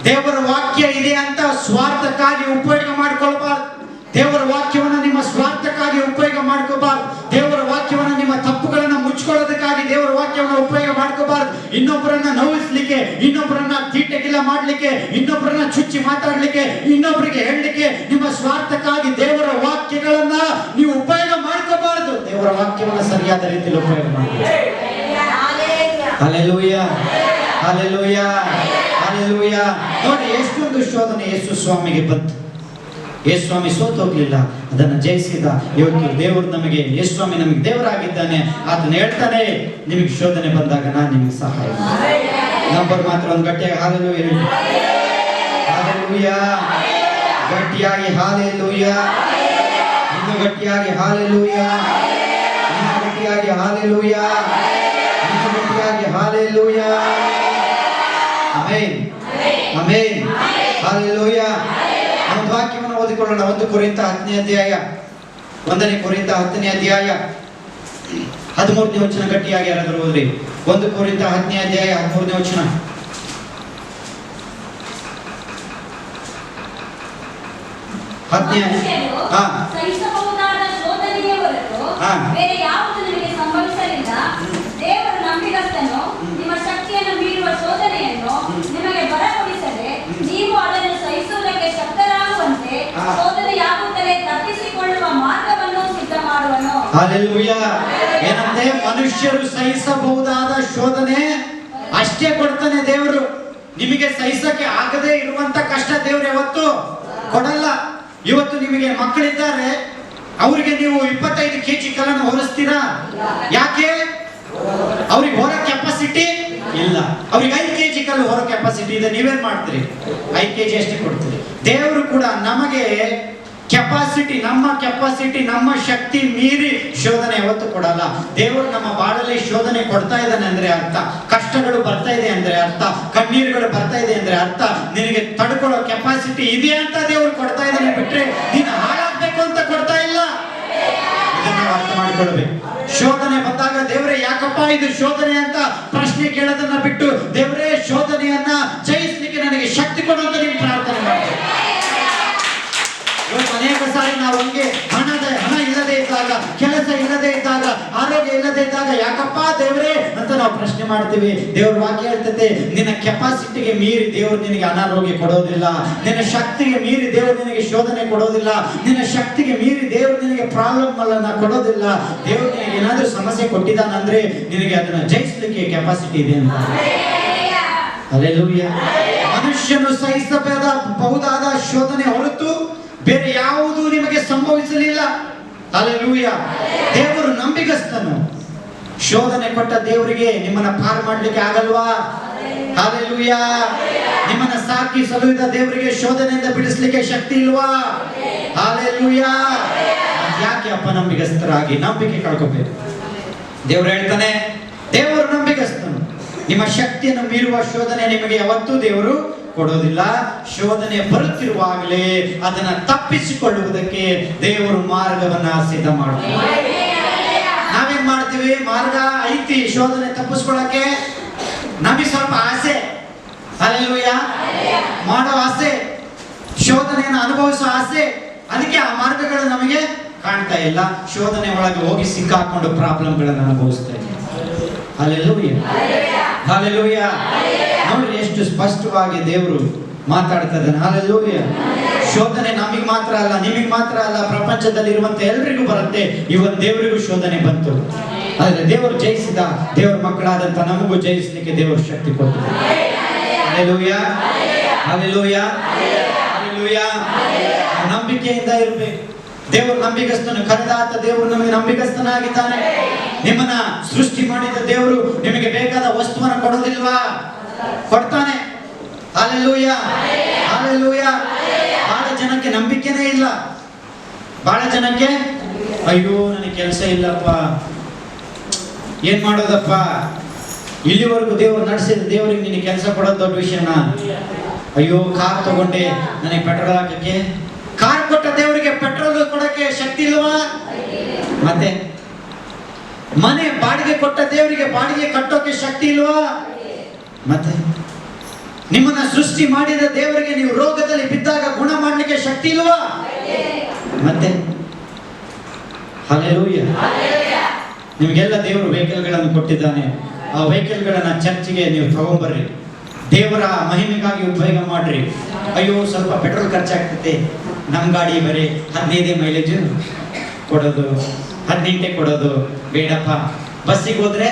ದೇವರ ವಾಕ್ಯ ಇದೆ ಅಂತ ಸ್ವಾರ್ಥಕ್ಕಾಗಿ ಉಪಯೋಗ ಮಾಡ್ಕೊಳ್ಬಾರ್ದು. ದೇವರ ವಾಕ್ಯವನ್ನು ನಿಮ್ಮ ಸ್ವಾರ್ಥಕ್ಕಾಗಿ ಉಪಯೋಗ ಮಾಡ್ಕೋಬಾರ್ದು. ದೇವರ ವಾಕ್ಯವನ್ನು ನಿಮ್ಮ ತಪ್ಪುಗಳನ್ನ ಮುಚ್ಕೊಳ್ಳೋದಕ್ಕಾಗಿ ದೇವರ ವಾಕ್ಯವನ್ನು ಉಪಯೋಗ ಮಾಡ್ಕೋಬಾರ್ದು. ಇನ್ನೊಬ್ಬರನ್ನ ನೋವಿಸ್ಲಿಕ್ಕೆ, ಇನ್ನೊಬ್ಬರನ್ನ ತೀಟೆಗಿಲ್ಲ ಮಾಡ್ಲಿಕ್ಕೆ, ಇನ್ನೊಬ್ಬರನ್ನ ಚುಚ್ಚಿ ಮಾತಾಡ್ಲಿಕ್ಕೆ, ಇನ್ನೊಬ್ಬರಿಗೆ ಹೇಳಲಿಕ್ಕೆ ನಿಮ್ಮ ಸ್ವಾರ್ಥಕ್ಕಾಗಿ ದೇವರ ವಾಕ್ಯಗಳನ್ನ ನೀವು ಉಪಯೋಗ ಮಾಡ್ಕೋಬಾರ್ದು. ದೇವರ ವಾಕ್ಯವನ್ನು ಸರಿಯಾದ ರೀತಿಯಲ್ಲಿ ಉಪಯೋಗ ಮಾಡಬೇಕು. Hallelujah, hallelujah, hallelujah. ನೋಡಿ, ಎಷ್ಟೊಂದು ಶೋಧನೆ ಯೇಸು ಸ್ವಾಮಿಗೆ ಬಂತು. ಯೇಸು ಸ್ವಾಮಿ ಸೋತು ಹೋಗ್ಲಿಲ್ಲ, ಅದನ್ನ ಜಯಿಸಿದ. ಇವತ್ತು ದೇವರು ನಮಗೆ, ಯೇಸು ಸ್ವಾಮಿ ನಮಗೆ ದೇವರಾಗಿದ್ದಾನೆ. ಆತನ ಹೇಳ್ತಾನೆ, ನಿಮಗೆ ಶೋಧನೆ ಬಂದಾಗ ನಾನು ನಿಮಗೆ ಸಹಾಯ. ನಂಬರ್ ಮಾತ್ರ ಒಂದು ಗಟ್ಟಿಯಾಗಿ ಹಾಲೆಲೂಯಾ, ಹಾಲೆಲೂಯಾ, ಗಟ್ಟಿಯಾಗಿ ಹಾಲೆಲೂಯಾ, ಇನ್ನು ಗಟ್ಟಿಯಾಗಿ ಹಾಲೆಲೂಯಾ, ಇನ್ನು ಗಟ್ಟಿಯಾಗಿ ಹಾಲೆಲೂಯಾ, ಇನ್ನು ಗಟ್ಟಿಯಾಗಿ ಹಾಲೆಲೂಯಾ. Amen, amen, hallelujah. ಒಂದು ವಾಕ್ಯವನ್ನು ಓದಿಕೊಳ್ಳೋಣ. 1 ಕೊರಿಂಥ 10ನೇ ಅಧ್ಯಾಯ, 1ನೇ ಕೊರಿಂಥ 10ನೇ ಅಧ್ಯಾಯ 13ನೇ ವಚನ. ಗಟ್ಟಿಯಾಗಿ ಯಾರಾದರೂ ಓದ್ರಿ. 1 ಕೊರಿಂಥ 10ನೇ ಅಧ್ಯಾಯ 13ನೇ ವಚನ. ಬೇರೆ ಯಾವುದು ನಿಮಗೆ ಸಂಭವಿಸಲಿಲ್ಲ. ದೇವರು ನಂಬಿಗಸ್ತನು, ನಿಮ್ಮ ಶಕ್ತಿಯನ್ನು ಮೀರುವ ಶೋಧನೆಯನ್ನು ನಿಮಗೆ ಬರಗೊಳಿಸದೆ ನೀವು ಅದನ್ನು ಸಹಿಸುವುದಕ್ಕೆ ಶಕ್ತರಾಗುವಂತೆ ಶೋಧನೆಯಾಗುತ್ತಲೇ ತಪ್ಪಿಸಿಕೊಳ್ಳುವ ಮಾರ್ಗವನ್ನು ಸಿದ್ಧ ಮಾಡುವನು. ಹಲ್ಲೆಲೂಯಾ. ಏನಂತೆ? ಮನುಷ್ಯರು ಸಹಿಸಬಹುದಾದ ಶೋಧನೆ ಅಷ್ಟೇ ಕೊಡ್ತಾನೆ ದೇವರು. ನಿಮಗೆ ಸಹಿಸಕ್ಕೆ ಆಗದೆ ಇರುವಂತ ಕಷ್ಟ ದೇವರು ಯಾವತ್ತು ಕೊಡಲ್ಲ. ಇವತ್ತು ನಿಮಗೆ ಮಕ್ಕಳಿದ್ದಾರೆ, ಅವರಿಗೆ ನೀವು 25 kg ಕಲ್ಲನ್ನು ಹೊರಿಸ್ತೀರಾ? ಯಾಕೆ? ಅವ್ರಿಗೆ ಹೊರ ಕೆಪಾಸಿಟಿ ಇಲ್ಲ. ಅವ್ರಿಗೆ 5 kg ಕಲ್ಲು ಹೊರ ಕೆಪಾಸಿಟಿ ಇದೆ, ನೀವೇನ್ ಮಾಡ್ತೀರಿ? 5 kg ಅಷ್ಟೇ ಕೊಡ್ತೀರಿ. ದೇವರು ಕೂಡ ನಮಗೆ ಕೆಪಾಸಿಟಿ, ನಮ್ಮ ಶಕ್ತಿ ಮೀರಿ ಶೋಧನೆ ಯಾವತ್ತು ಕೊಡಲ್ಲ. ದೇವರು ನಮ್ಮ ಬಾಳಲ್ಲಿ ಶೋಧನೆ ಕೊಡ್ತಾ ಇದ್ದಾನೆ ಅಂದ್ರೆ ಅರ್ಥ, ಕಷ್ಟಗಳು ಬರ್ತಾ ಇದೆ ಅಂದ್ರೆ ಅರ್ಥ, ಕಣ್ಣೀರುಗಳು ಬರ್ತಾ ಇದೆ ಅಂದ್ರೆ ಅರ್ಥ, ನಿನಗೆ ತಡ್ಕೊಳ್ಳೋ ಕೆಪಾಸಿಟಿ ಇದೆ ಅಂತ ದೇವರು ಕೊಡ್ತಾ ಇದ್ದಾನೆ, ಬಿಟ್ರೆ ನೀನು ಹಾಳಾಗ್ಬೇಕು ಅಂತ ಕೊಡ್ತಾ ಇಲ್ಲ. ಇದನ್ನ ಅರ್ಥ ಮಾಡಿಕೊಳ್ಬೇಕು. ಶೋಧನೆ ಬಂದಾಗ ದೇವರೇ ಯಾಕಪ್ಪ ಇದು ಶೋಧನೆ ಅಂತ ಪ್ರಶ್ನೆ ಕೇಳೋದನ್ನ ಬಿಟ್ಟು, ದೇವರೇ ಶೋಧನೆಯನ್ನ ಜಯಿಸ್ಲಿಕ್ಕೆ ನನಗೆ ಶಕ್ತಿ ಕೊಡು ಅಂತ ನೀವು ಪ್ರಾರ್ಥನೆ ಮಾಡ್ತೀವಿ. ಅನೇಕ ಸಾರಿ ನಾವು ಹಂಗೆ ಹಣ ಇಲ್ಲದೆ ಇದ್ದಾಗ, ಕೆಲಸ ಇಲ್ಲದೆ ಇದ್ದಾಗ, ಆರೋಗ್ಯ ಇಲ್ಲದೆ ಇದ್ದಾಗ ಯಾಕಪ್ಪ ದೇವರೇ ಅಂತ ನಾವು ಪ್ರಶ್ನೆ ಮಾಡ್ತೀವಿ. ದೇವ್ರ ವಾಕ್ಯ ಹೇಳ್ತೈತೆ, ನಿನ್ನ ಕೆಪಾಸಿಟಿಗೆ ಮೀರಿ ದೇವರು ನಿನಗೆ ಅನಾರೋಗ್ಯ ಕೊಡೋದಿಲ್ಲ, ನಿನ್ನ ಶಕ್ತಿಗೆ ಮೀರಿ ದೇವರು ನಿನಗೆ ಶೋಧನೆ ಕೊಡೋದಿಲ್ಲ, ನಿನ್ನ ಶಕ್ತಿಗೆ ಮೀರಿ ದೇವರು ನಿನಗೆ ಪ್ರಾಬ್ಲಮ್ ಅನ್ನ ಕೊಡೋದಿಲ್ಲ. ದೇವರು ನಿನಗೆ ಏನಾದ್ರೂ ಸಮಸ್ಯೆ ಕೊಟ್ಟಿದ್ದಾನಂದ್ರೆ ನಿನಗೆ ಅದನ್ನ ಜಯಿಸ್ಲಿಕ್ಕೆ ಕೆಪಾಸಿಟಿ ಇದೆ ಅಂತ. ಹಲ್ಲೆಲೂಯಾ. ಮನುಷ್ಯನು ಸಹಿಸಬಹುದಾದ ಶೋಧನೆ ಹೊರತು ಬೇರೆ ಯಾವುದೂ ನಿಮಗೆ ಸಂಭವಿಸಲಿಲ್ಲ. ಹಲ್ಲೆಲೂಯಾ. ದೇವರು ನಂಬಿಗಸ್ತನು. ಶೋಧನೆ ಕೊಟ್ಟ ದೇವರಿಗೆ ನಿಮ್ಮನ್ನ ಪಾರು ಮಾಡ್ಲಿಕ್ಕೆ ಆಗಲ್ವಾ? ಹಲ್ಲೆಲೂಯಾ. ನಿಮ್ಮನ್ನ ಸಾಕಿ ಸಲುಹಿದ ದೇವರಿಗೆ ಶೋಧನೆಯಿಂದ ಬಿಡಿಸ್ಲಿಕ್ಕೆ ಶಕ್ತಿ ಇಲ್ವಾ? ಹಲ್ಲೆಲೂಯಾ. ಯಾಕೆ ಅಪನಂಬಿಗಸ್ತರಾಗಿ ನಂಬಿಕೆ ಕಳ್ಕೋಬೇಕು? ದೇವರು ಹೇಳ್ತಾನೆ, ದೇವರು ನಂಬಿಗಸ್ತನು. ನಿಮ್ಮ ಶಕ್ತಿಯನ್ನು ಮೀರುವ ಶೋಧನೆ ನಿಮಗೆ ಯಾವತ್ತೂ ದೇವರು ಕೊಡೋದಿಲ್ಲ. ಶೋಧನೆ ಬರುತ್ತಿರುವಾಗಲೇ ಅದನ್ನ ತಪ್ಪಿಸಿಕೊಳ್ಳುವುದಕ್ಕೆ ದೇವರು ಮಾರ್ಗವನ್ನ ಸಿದ್ಧ ಮಾಡ್ತಾರೆ. ನಾವೇನ್ ಮಾಡ್ತೀವಿ? ಮಾರ್ಗ ಐತಿ ಶೋಧನೆ ತಪ್ಪಿಸ್ಕೊಳ್ಳಕ್ಕೆ, ನಮಗೆ ಸ್ವಲ್ಪ ಆಸೆ, ಹಲ್ಲೆಲೂಯಾ, ಮಾಡೋ ಆಸೆ, ಶೋಧನೆಯನ್ನು ಅನುಭವಿಸೋ ಆಸೆ, ಅದಕ್ಕೆ ಆ ಮಾರ್ಗಗಳು ನಮಗೆ ಕಾಣ್ತಾ ಇಲ್ಲ. ಶೋಧನೆ ಒಳಗೆ ಹೋಗಿ ಸಿಕ್ಕಾಕೊಂಡು ಪ್ರಾಬ್ಲಮ್ಗಳನ್ನು ಅನುಭವಿಸ್ತಾ ಇದ್ದೀವಿ. Hallelujah, hallelujah. ನೋಡ್ರಿ ಎಷ್ಟು ಸ್ಪಷ್ಟವಾಗಿ ದೇವರು ಮಾತಾಡ್ತಾ ಇದ್ದಾನೆ. ಹಲ್ಲೆಲೂಯಾ. ಶೋಧನೆ ನಮಗೆ ಮಾತ್ರ ಅಲ್ಲ, ನಿಮಗೆ ಮಾತ್ರ ಅಲ್ಲ, ಪ್ರಪಂಚದಲ್ಲಿ ಇರುವಂತ ಎಲ್ರಿಗೂ ಬರುತ್ತೆ. ಇವತ್ತು ದೇವರಿಗೂ ಶೋಧನೆ ಬಂತು, ಆದ್ರೆ ದೇವರು ಜಯಿಸಿದ. ದೇವರ ಮಕ್ಕಳಾದಂತ ನಮಗೂ ಜಯಿಸಲಿಕ್ಕೆ ದೇವರು ಶಕ್ತಿ ಕೊಡ್ತಾರೆ. Hallelujah, hallelujah, hallelujah. ನಂಬಿಕೆಯಿಂದ ಇರಬೇಕು. ದೇವರು ನಂಬಿಗಸ್ತನು. ಕರೆದಾತ ದೇವರು ನಮಗೆ ನಂಬಿಗಸ್ತನಾಗಿದ್ದಾನೆ. ನಿಮ್ಮನ್ನ ಸೃಷ್ಟಿ ಮಾಡಿದ ದೇವರು ನಿಮಗೆ ಬೇಕಾದ ವಸ್ತುವನ್ನು ಕೊಡೋದಿಲ್ವಾ? ಕೊಡ್ತಾನೆ. Hallelujah, hallelujah. ಬಹಳ ಜನಕ್ಕೆ ನಂಬಿಕೆನೇ ಇಲ್ಲ. ಬಹಳ ಜನಕ್ಕೆ ಅಯ್ಯೋ ನನಗೆ ಕೆಲಸ ಇಲ್ಲಪ್ಪ, ಏನ್ ಮಾಡೋದಪ್ಪ, ಇಲ್ಲಿವರೆಗೂ ದೇವರು ನಡೆಸಿದ ದೇವರಿಗೆ ನಿನಗೆ ಕೆಲಸ ಕೊಡೋದು ದೊಡ್ಡ ವಿಷಯನಾ? ಅಯ್ಯೋ ಕಾರ್ ತಗೊಂಡೆ, ನನಗೆ ಪೆಟ್ರೋಲ್ ಹಾಕಕ್ಕೆ. ಕಾರ್ ಕೊಟ್ಟ ದೇವರಿಗೆ ಪೆಟ್ರೋಲ್ ಕೊಡಕ್ಕೆ ಶಕ್ತಿ ಇಲ್ವಾ? ಮತ್ತೆ ಮನೆ ಬಾಡಿಗೆ ಕೊಟ್ಟ ದೇವರಿಗೆ ಬಾಡಿಗೆ ಕಟ್ಟೋಕೆ ಶಕ್ತಿ ಇಲ್ವಾ? ಮತ್ತೆ ನಿಮ್ಮನ್ನ ಸೃಷ್ಟಿ ಮಾಡಿದ ದೇವರಿಗೆ ನೀವು ರೋಗದಲ್ಲಿ ಬಿದ್ದಾಗ ಗುಣ ಮಾಡಲಿಕ್ಕೆ ಶಕ್ತಿ ಇಲ್ವಾ? ಮತ್ತೆ ಹಲ್ಲೆಲೂಯಾ. ನಿಮಗೆಲ್ಲ ದೇವರು ವೆಹಿಕಲ್ಗಳನ್ನು ಕೊಟ್ಟಿದ್ದಾನೆ. ಆ ವೆಹಿಕಲ್ಗಳನ್ನ ಚರ್ಚ್ಗೆ ನೀವು ತಗೊಂಡ್ಬರ್ರಿ, ದೇವರ ಮಹಿಮೆಗಾಗಿ ಉಪಯೋಗ ಮಾಡ್ರಿ. ಅಯ್ಯೋ ಸ್ವಲ್ಪ ಪೆಟ್ರೋಲ್ ಖರ್ಚಾಗ್ತದೆ, ನಮ್ಮ ಗಾಡಿ ಬರೀ 15 ಮೈಲೇಜ್ ಕೊಡೋದು, 18 ಕೊಡೋದು, ಬೇಡಪ್ಪ. ಬಸ್ಸಿಗೆ ಹೋದ್ರೆ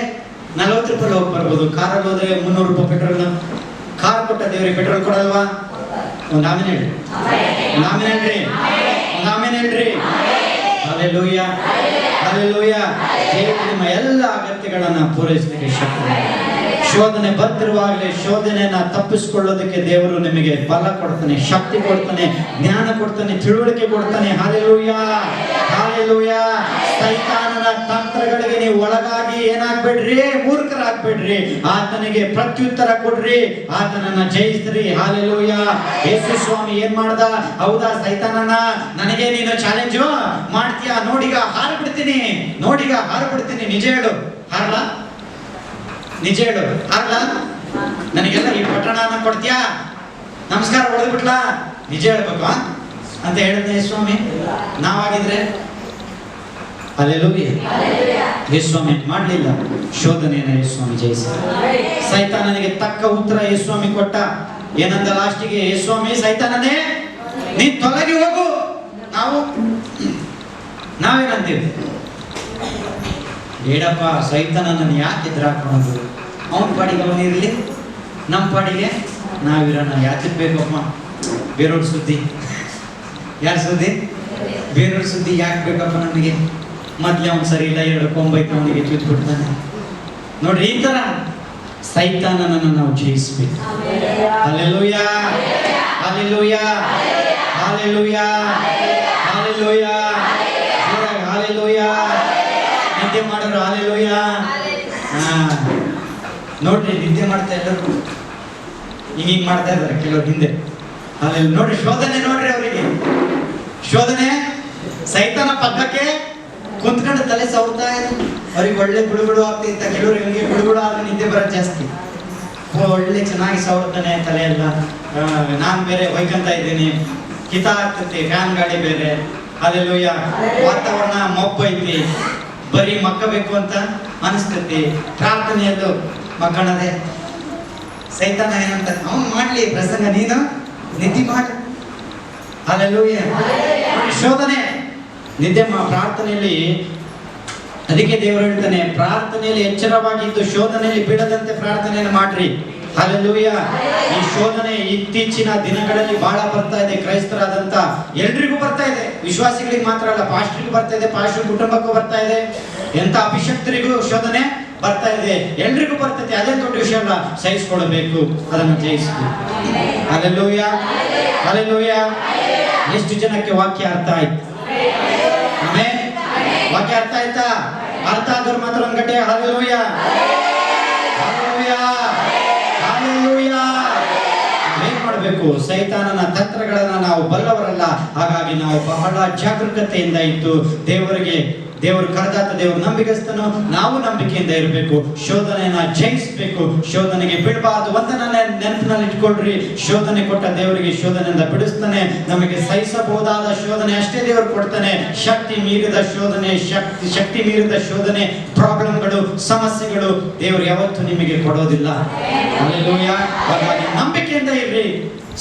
40 ರೂಪಾಯಿ ಹೋಗಿ ಬರ್ಬೋದು, ಕಾರಲ್ಲಿ ಹೋದ್ರೆ 300 ರೂಪಾಯಿ ಪೆಟ್ರೋಲ್. ಕಾರ್ ಕೊಟ್ಟ ದೇವರಿಗೆ ಪೆಟ್ರೋಲ್ ಕೊಡಲ್ವಾ? ಒಂದು ಆಮೇಲೆ ಹೇಳ್ರಿ, ಒಂದು ಆಮೇಲೆ ಹೇಳ್ರಿ, ಒಂದು ಆಮೇಲೆ ಹೇಳ್ರಿ. Hallelujah, hallelujah. ದೇವರು ನಿಮ್ಮ ಎಲ್ಲ ಅಗತ್ಯಗಳನ್ನ ಪೂರೈಸಲಿಕ್ಕೆ ಶಕ್ತಿ. ಶೋಧನೆ ಬರ್ತಿರುವಾಗಲೇ ಶೋಧನೆಯನ್ನ ತಪ್ಪಿಸಿಕೊಳ್ಳೋದಕ್ಕೆ ದೇವರು ನಿಮಗೆ ಬಲ ಕೊಡ್ತಾನೆ, ಶಕ್ತಿ ಕೊಡ್ತಾನೆ, ಜ್ಞಾನ ಕೊಡ್ತಾನೆ, ತಿಳುವಳಿಕೆ ಕೊಡ್ತಾನೆ. Hallelujah, hallelujah. ಸೈತಾನನ ತಂತ್ರಗಳಿಗೆ ನೀವು ಒಳಗಾಗಿ ಏನಾಗ್ಬೇಡ್ರಿ, ಮೂರ್ಖರಾಗ್ಬೇಡ್ರಿ. ಆತನಿಗೆ ಪ್ರತ್ಯುತ್ತರ ಕೊಡ್ರಿ, ಆತನನ್ನ ಜಯಿಸ್ರಿ. ಹಲ್ಲೆಲೂಯಾ. ಯೇಸು ಸ್ವಾಮಿ ಏನ್ ಮಾಡ್ದ? ಹೌದಾ ಸೈತಾನನ, ನನಗೆ ನೀನು ಚಾಲೆಂಜು ಮಾಡ್ತೀಯಾ? ನೋಡಿಗ ಹಾರ್ಬಿಡ್ತೀನಿ, ನೋಡಿಗ ಹಾರ್ಬಿಡ್ತೀನಿ. ನಿಜ ಹೇಳು, ಹಾರ್ಲ? ನಿಜ ಹೇಳು, ಹಾರ್ಲ? ನನಗೆಲ್ಲ ಈ ಪಟ್ಟಣನ ಕೊಡ್ತೀಯಾ? ನಮಸ್ಕಾರ ಹೊಡೆದ್ಬಿಟ್ಲಾ? ನಿಜ ಹೇಳ್ಬೇಕು ಅಂತ ಹೇಳಿದ್ನೆ ಸ್ವಾಮಿ. ನಾವಾಗಿದ್ರೆ ಹಲ್ಲೆಲೂಯಾ. ಯೇಸುಸ್ವಾಮಿ ಮಾಡಲಿಲ್ಲ, ಶೋಧನೆಯನ್ನ ಯೇಸುಸ್ವಾಮಿ ಜಯಿಸ. ಸೈತಾನನಿಗೆ ತಕ್ಕ ಉತ್ತರ ಯೇಸುಸ್ವಾಮಿ ಕೊಟ್ಟ. ಏನಂದ ಲಾಸ್ಟಿಗೆ? ಯೇಸುಸ್ವಾಮಿ, ಸೈತಾನನೇ ನೀನ್ ತೊಲಗಿ ಹೋಗು. ನಾವೇನಂತೀವಿ? ಬೇಡಪ್ಪ, ಸೈತಾನನನ್ನು ಯಾಕೆ ಎದುರಾಕೊಂಡು, ಅವನ ಪಾಡಿಗೆ ಅವನಿರಲಿ, ನಮ್ಮ ಪಾಡಿಗೆ ನಾವಿರೋಣ. ಯಾತಕ್ಕೆ ಬೇಕಪ್ಪ ಬೇರೆಯವ್ರ ಸುದ್ದಿ? ಯಾರ ಸುದ್ದಿ? ಬೇರೆಯವ್ರ ಸುದ್ದಿ ಯಾಕೆ ಬೇಕಪ್ಪ ನನಗೆ? ಮೊದ್ಲೇ ಅವ್ನು ಸರಿ ಇಲ್ಲ, 2 ಕೊಂಬೈತೆ ಅವನಿಗೆ ಚೂತ್ಬಿಡ್ತಾನೆ. ನೋಡ್ರಿ, ಈ ತರ ಸೈತಾನನನ್ನು ನಾವು ಜಯಿಸ್ಬೇಕು. Hallelujah, hallelujah, hallelujah, hallelujah, hallelujah. ನಿದ್ದೆ ಮಾಡೋರು ಹಲ್ಲೆಲೂಯಾ. ನೋಡ್ರಿ, ನಿದ್ದೆ ಮಾಡ್ತಾ ಎಲ್ಲರೂ ಹಿಂಗ್ ಮಾಡ್ತಾ ಇದ್ದಾರೆ ಕೆಲವ್ರು ಹಿಂದೆ. ಅಲ್ಲಿ ನೋಡ್ರಿ, ಶೋಧನೆ ನೋಡ್ರಿ, ಅವರಿಗೆ ಶೋಧನೆ. ಸೈತಾನ ಪಕ್ಕಕ್ಕೆ ಕುಂತ್ಕೊಂಡು ತಲೆ ಸವರ್ತಾ ಇದೆ, ಅವ್ರಿಗೆ ಒಳ್ಳೆ ಗುಳುಗುಳು ಆಗ್ತಿತ್ತ. ಕೆಲವ್ರಿಗೆ ಹಂಗೆ ಗುಳುಗುಳು ಆದ್ರೆ ನಿದ್ದೆ ಬರೋದು ಜಾಸ್ತಿ. ಒಳ್ಳೆ ಚೆನ್ನಾಗಿ ಸವರ್ತಾನೆ ತಲೆ ಎಲ್ಲ. ನಾನು ಬೇರೆ ಹೊಯ್ಕೊಂತ ಇದ್ದೀನಿ, ಹಿತ ಆಗ್ತೈತಿ, ಫ್ಯಾನ್ ಗಾಡಿ ಬೇರೆ. ಹಲ್ಲೆಲೂಯಾ. ವಾತಾವರಣ ಮೊಬ್ಬೈತಿ, ಬರೀ ಮಕ್ಕಬೇಕು ಅಂತ ಅನಿಸ್ತೈತಿ. ಪ್ರಾರ್ಥನೆಯಲ್ಲೂ ಮಕ್ಕಳದೇ. ಸೈತಾನ ಏನಂತ, ಅವನು ಮಾಡ್ಲಿ ಪ್ರಸಂಗ, ನೀನು ನಿದ್ದೆ ಮಾಡಿ. ಹಲ್ಲೆಲೂಯಾ. ಶೋಧನೆ, ನಿದ್ದೆ ಪ್ರಾರ್ಥನೆಯಲ್ಲಿ. ಅದಕ್ಕೆ ದೇವರು ಹೇಳ್ತಾನೆ, ಪ್ರಾರ್ಥನೆಯಲ್ಲಿ ಎಚ್ಚರವಾಗಿದ್ದು ಶೋಧನೆಯಲ್ಲಿ ಬೀಳದಂತೆ ಪ್ರಾರ್ಥನೆಯನ್ನು ಮಾಡ್ರಿ. ಹಲ್ಲೆಲೂಯ. ಈ ಶೋಧನೆ ಇತ್ತೀಚಿನ ದಿನಗಳಲ್ಲಿ ಬಹಳ ಬರ್ತಾ ಇದೆ. ಕ್ರೈಸ್ತರಾದಂತ ಎಲ್ರಿಗೂ ಬರ್ತಾ ಇದೆ, ವಿಶ್ವಾಸಿಗಳಿಗೆ ಮಾತ್ರ ಅಲ್ಲ, ಪಾಸ್ಟ್ರಿಗೂ ಬರ್ತಾ ಇದೆ, ಪಾಸ್ಟ್ರ ಕುಟುಂಬಕ್ಕೂ ಬರ್ತಾ ಇದೆ, ಎಂತ ಅಭಿಷಕ್ತರಿಗೂ ಶೋಧನೆ ಬರ್ತಾ ಇದೆ, ಎಲ್ರಿಗೂ ಬರ್ತೈತೆ. ಅದೇ ದೊಡ್ಡ ವಿಷಯ ಅಲ್ಲ, ಸಹಿಸಿಕೊಳ್ಳಬೇಕು, ಅದನ್ನು ಜಯಿಸಬೇಕು. Hallelujah, hallelujah. ಎಷ್ಟು ಜನಕ್ಕೆ ವಾಕ್ಯ ಅರ್ಥ ಆಯ್ತು? ಆಮೆನ್. ವಾಕ್ಯ ಅರ್ಥ ಆಯ್ತಾ? ಅರ್ಥ ಆದವ್ರು ಮಾತ್ರ ಒಂದ್ ಗಂಟೆ ಹಲ್ಲೆಲೂಯ, ಹಲ್ಲೆಲೂಯ, ಹಲ್ಲೆಲೂಯ. ಏನ್ ಮಾಡಬೇಕು? ಸೈತಾನನ ತಂತ್ರಗಳನ್ನ ನಾವು ಬಲ್ಲವರಲ್ಲ, ಹಾಗಾಗಿ ನಾವು ಬಹಳ ಜಾಗರೂಕತೆಯಿಂದ ಇದ್ದು ದೇವರು ಕರೆದಾತ ದೇವರು ನಂಬಿಕಸ್ತನು, ನಾವು ನಂಬಿಕೆಯಿಂದ ಇರಬೇಕು, ಶೋಧನೆಯನ್ನ ಜಯಿಸಬೇಕು, ಶೋಧನೆಗೆ ಬಿಡಬಾರದು. ಒಂದನ್ನ ನೆನಪಿನಲ್ಲಿ ಇಟ್ಕೊಳ್ರಿ, ಶೋಧನೆ ಕೊಟ್ಟ ದೇವರಿಗೆ ಶೋಧನೆಯಿಂದ ಬಿಡಿಸ್ತಾನೆ. ನಮಗೆ ಸಹಿಸಬಹುದಾದ ಶೋಧನೆ ಅಷ್ಟೇ ದೇವರು ಕೊಡ್ತಾನೆ. ಶಕ್ತಿ ಮೀರಿದ ಶೋಧನೆ, ಪ್ರಾಬ್ಲಮ್ಗಳು, ಸಮಸ್ಯೆಗಳು ದೇವರು ಯಾವತ್ತೂ ನಿಮಗೆ ಕೊಡೋದಿಲ್ಲ. ಹಲ್ಲೆಲೂಯ. ಹಾಗಾಗಿ ನಂಬಿಕೆಯಿಂದ ಇರ್ರಿ.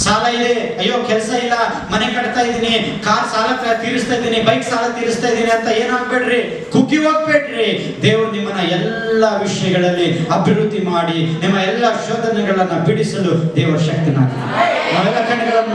ಸಾಲ ಇದೆ, ಅಯ್ಯೋ ಕೆಲಸ ಇಲ್ಲ, ಮನೆ ಕಟ್ತಾ ಇದ್ದೀನಿ, ಕಾರ್ ಸಾಲ ತೀರಿಸ್ತಾ ಇದ್ದೀನಿ, ಬೈಕ್ ಸಾಲ ತೀರಿಸ್ತಾ ಇದ್ದೀನಿ ಅಂತ ಏನಾಗ್ಬೇಡ್ರಿ, ಕುಗ್ಗಿ ಹೋಗ್ಬೇಡ್ರಿ. ದೇವರು ನಿಮ್ಮನ್ನ ಎಲ್ಲ ವಿಷಯಗಳಲ್ಲಿ ಅಭಿವೃದ್ಧಿ ಮಾಡಿ ನಿಮ್ಮ ಎಲ್ಲ ಶೋಧನೆಗಳನ್ನ ಬಿಡಿಸಲು ದೇವರ ಶಕ್ತಿನ. ನಾವೆಲ್ಲ ಕಣ್ಣುಗಳನ್ನು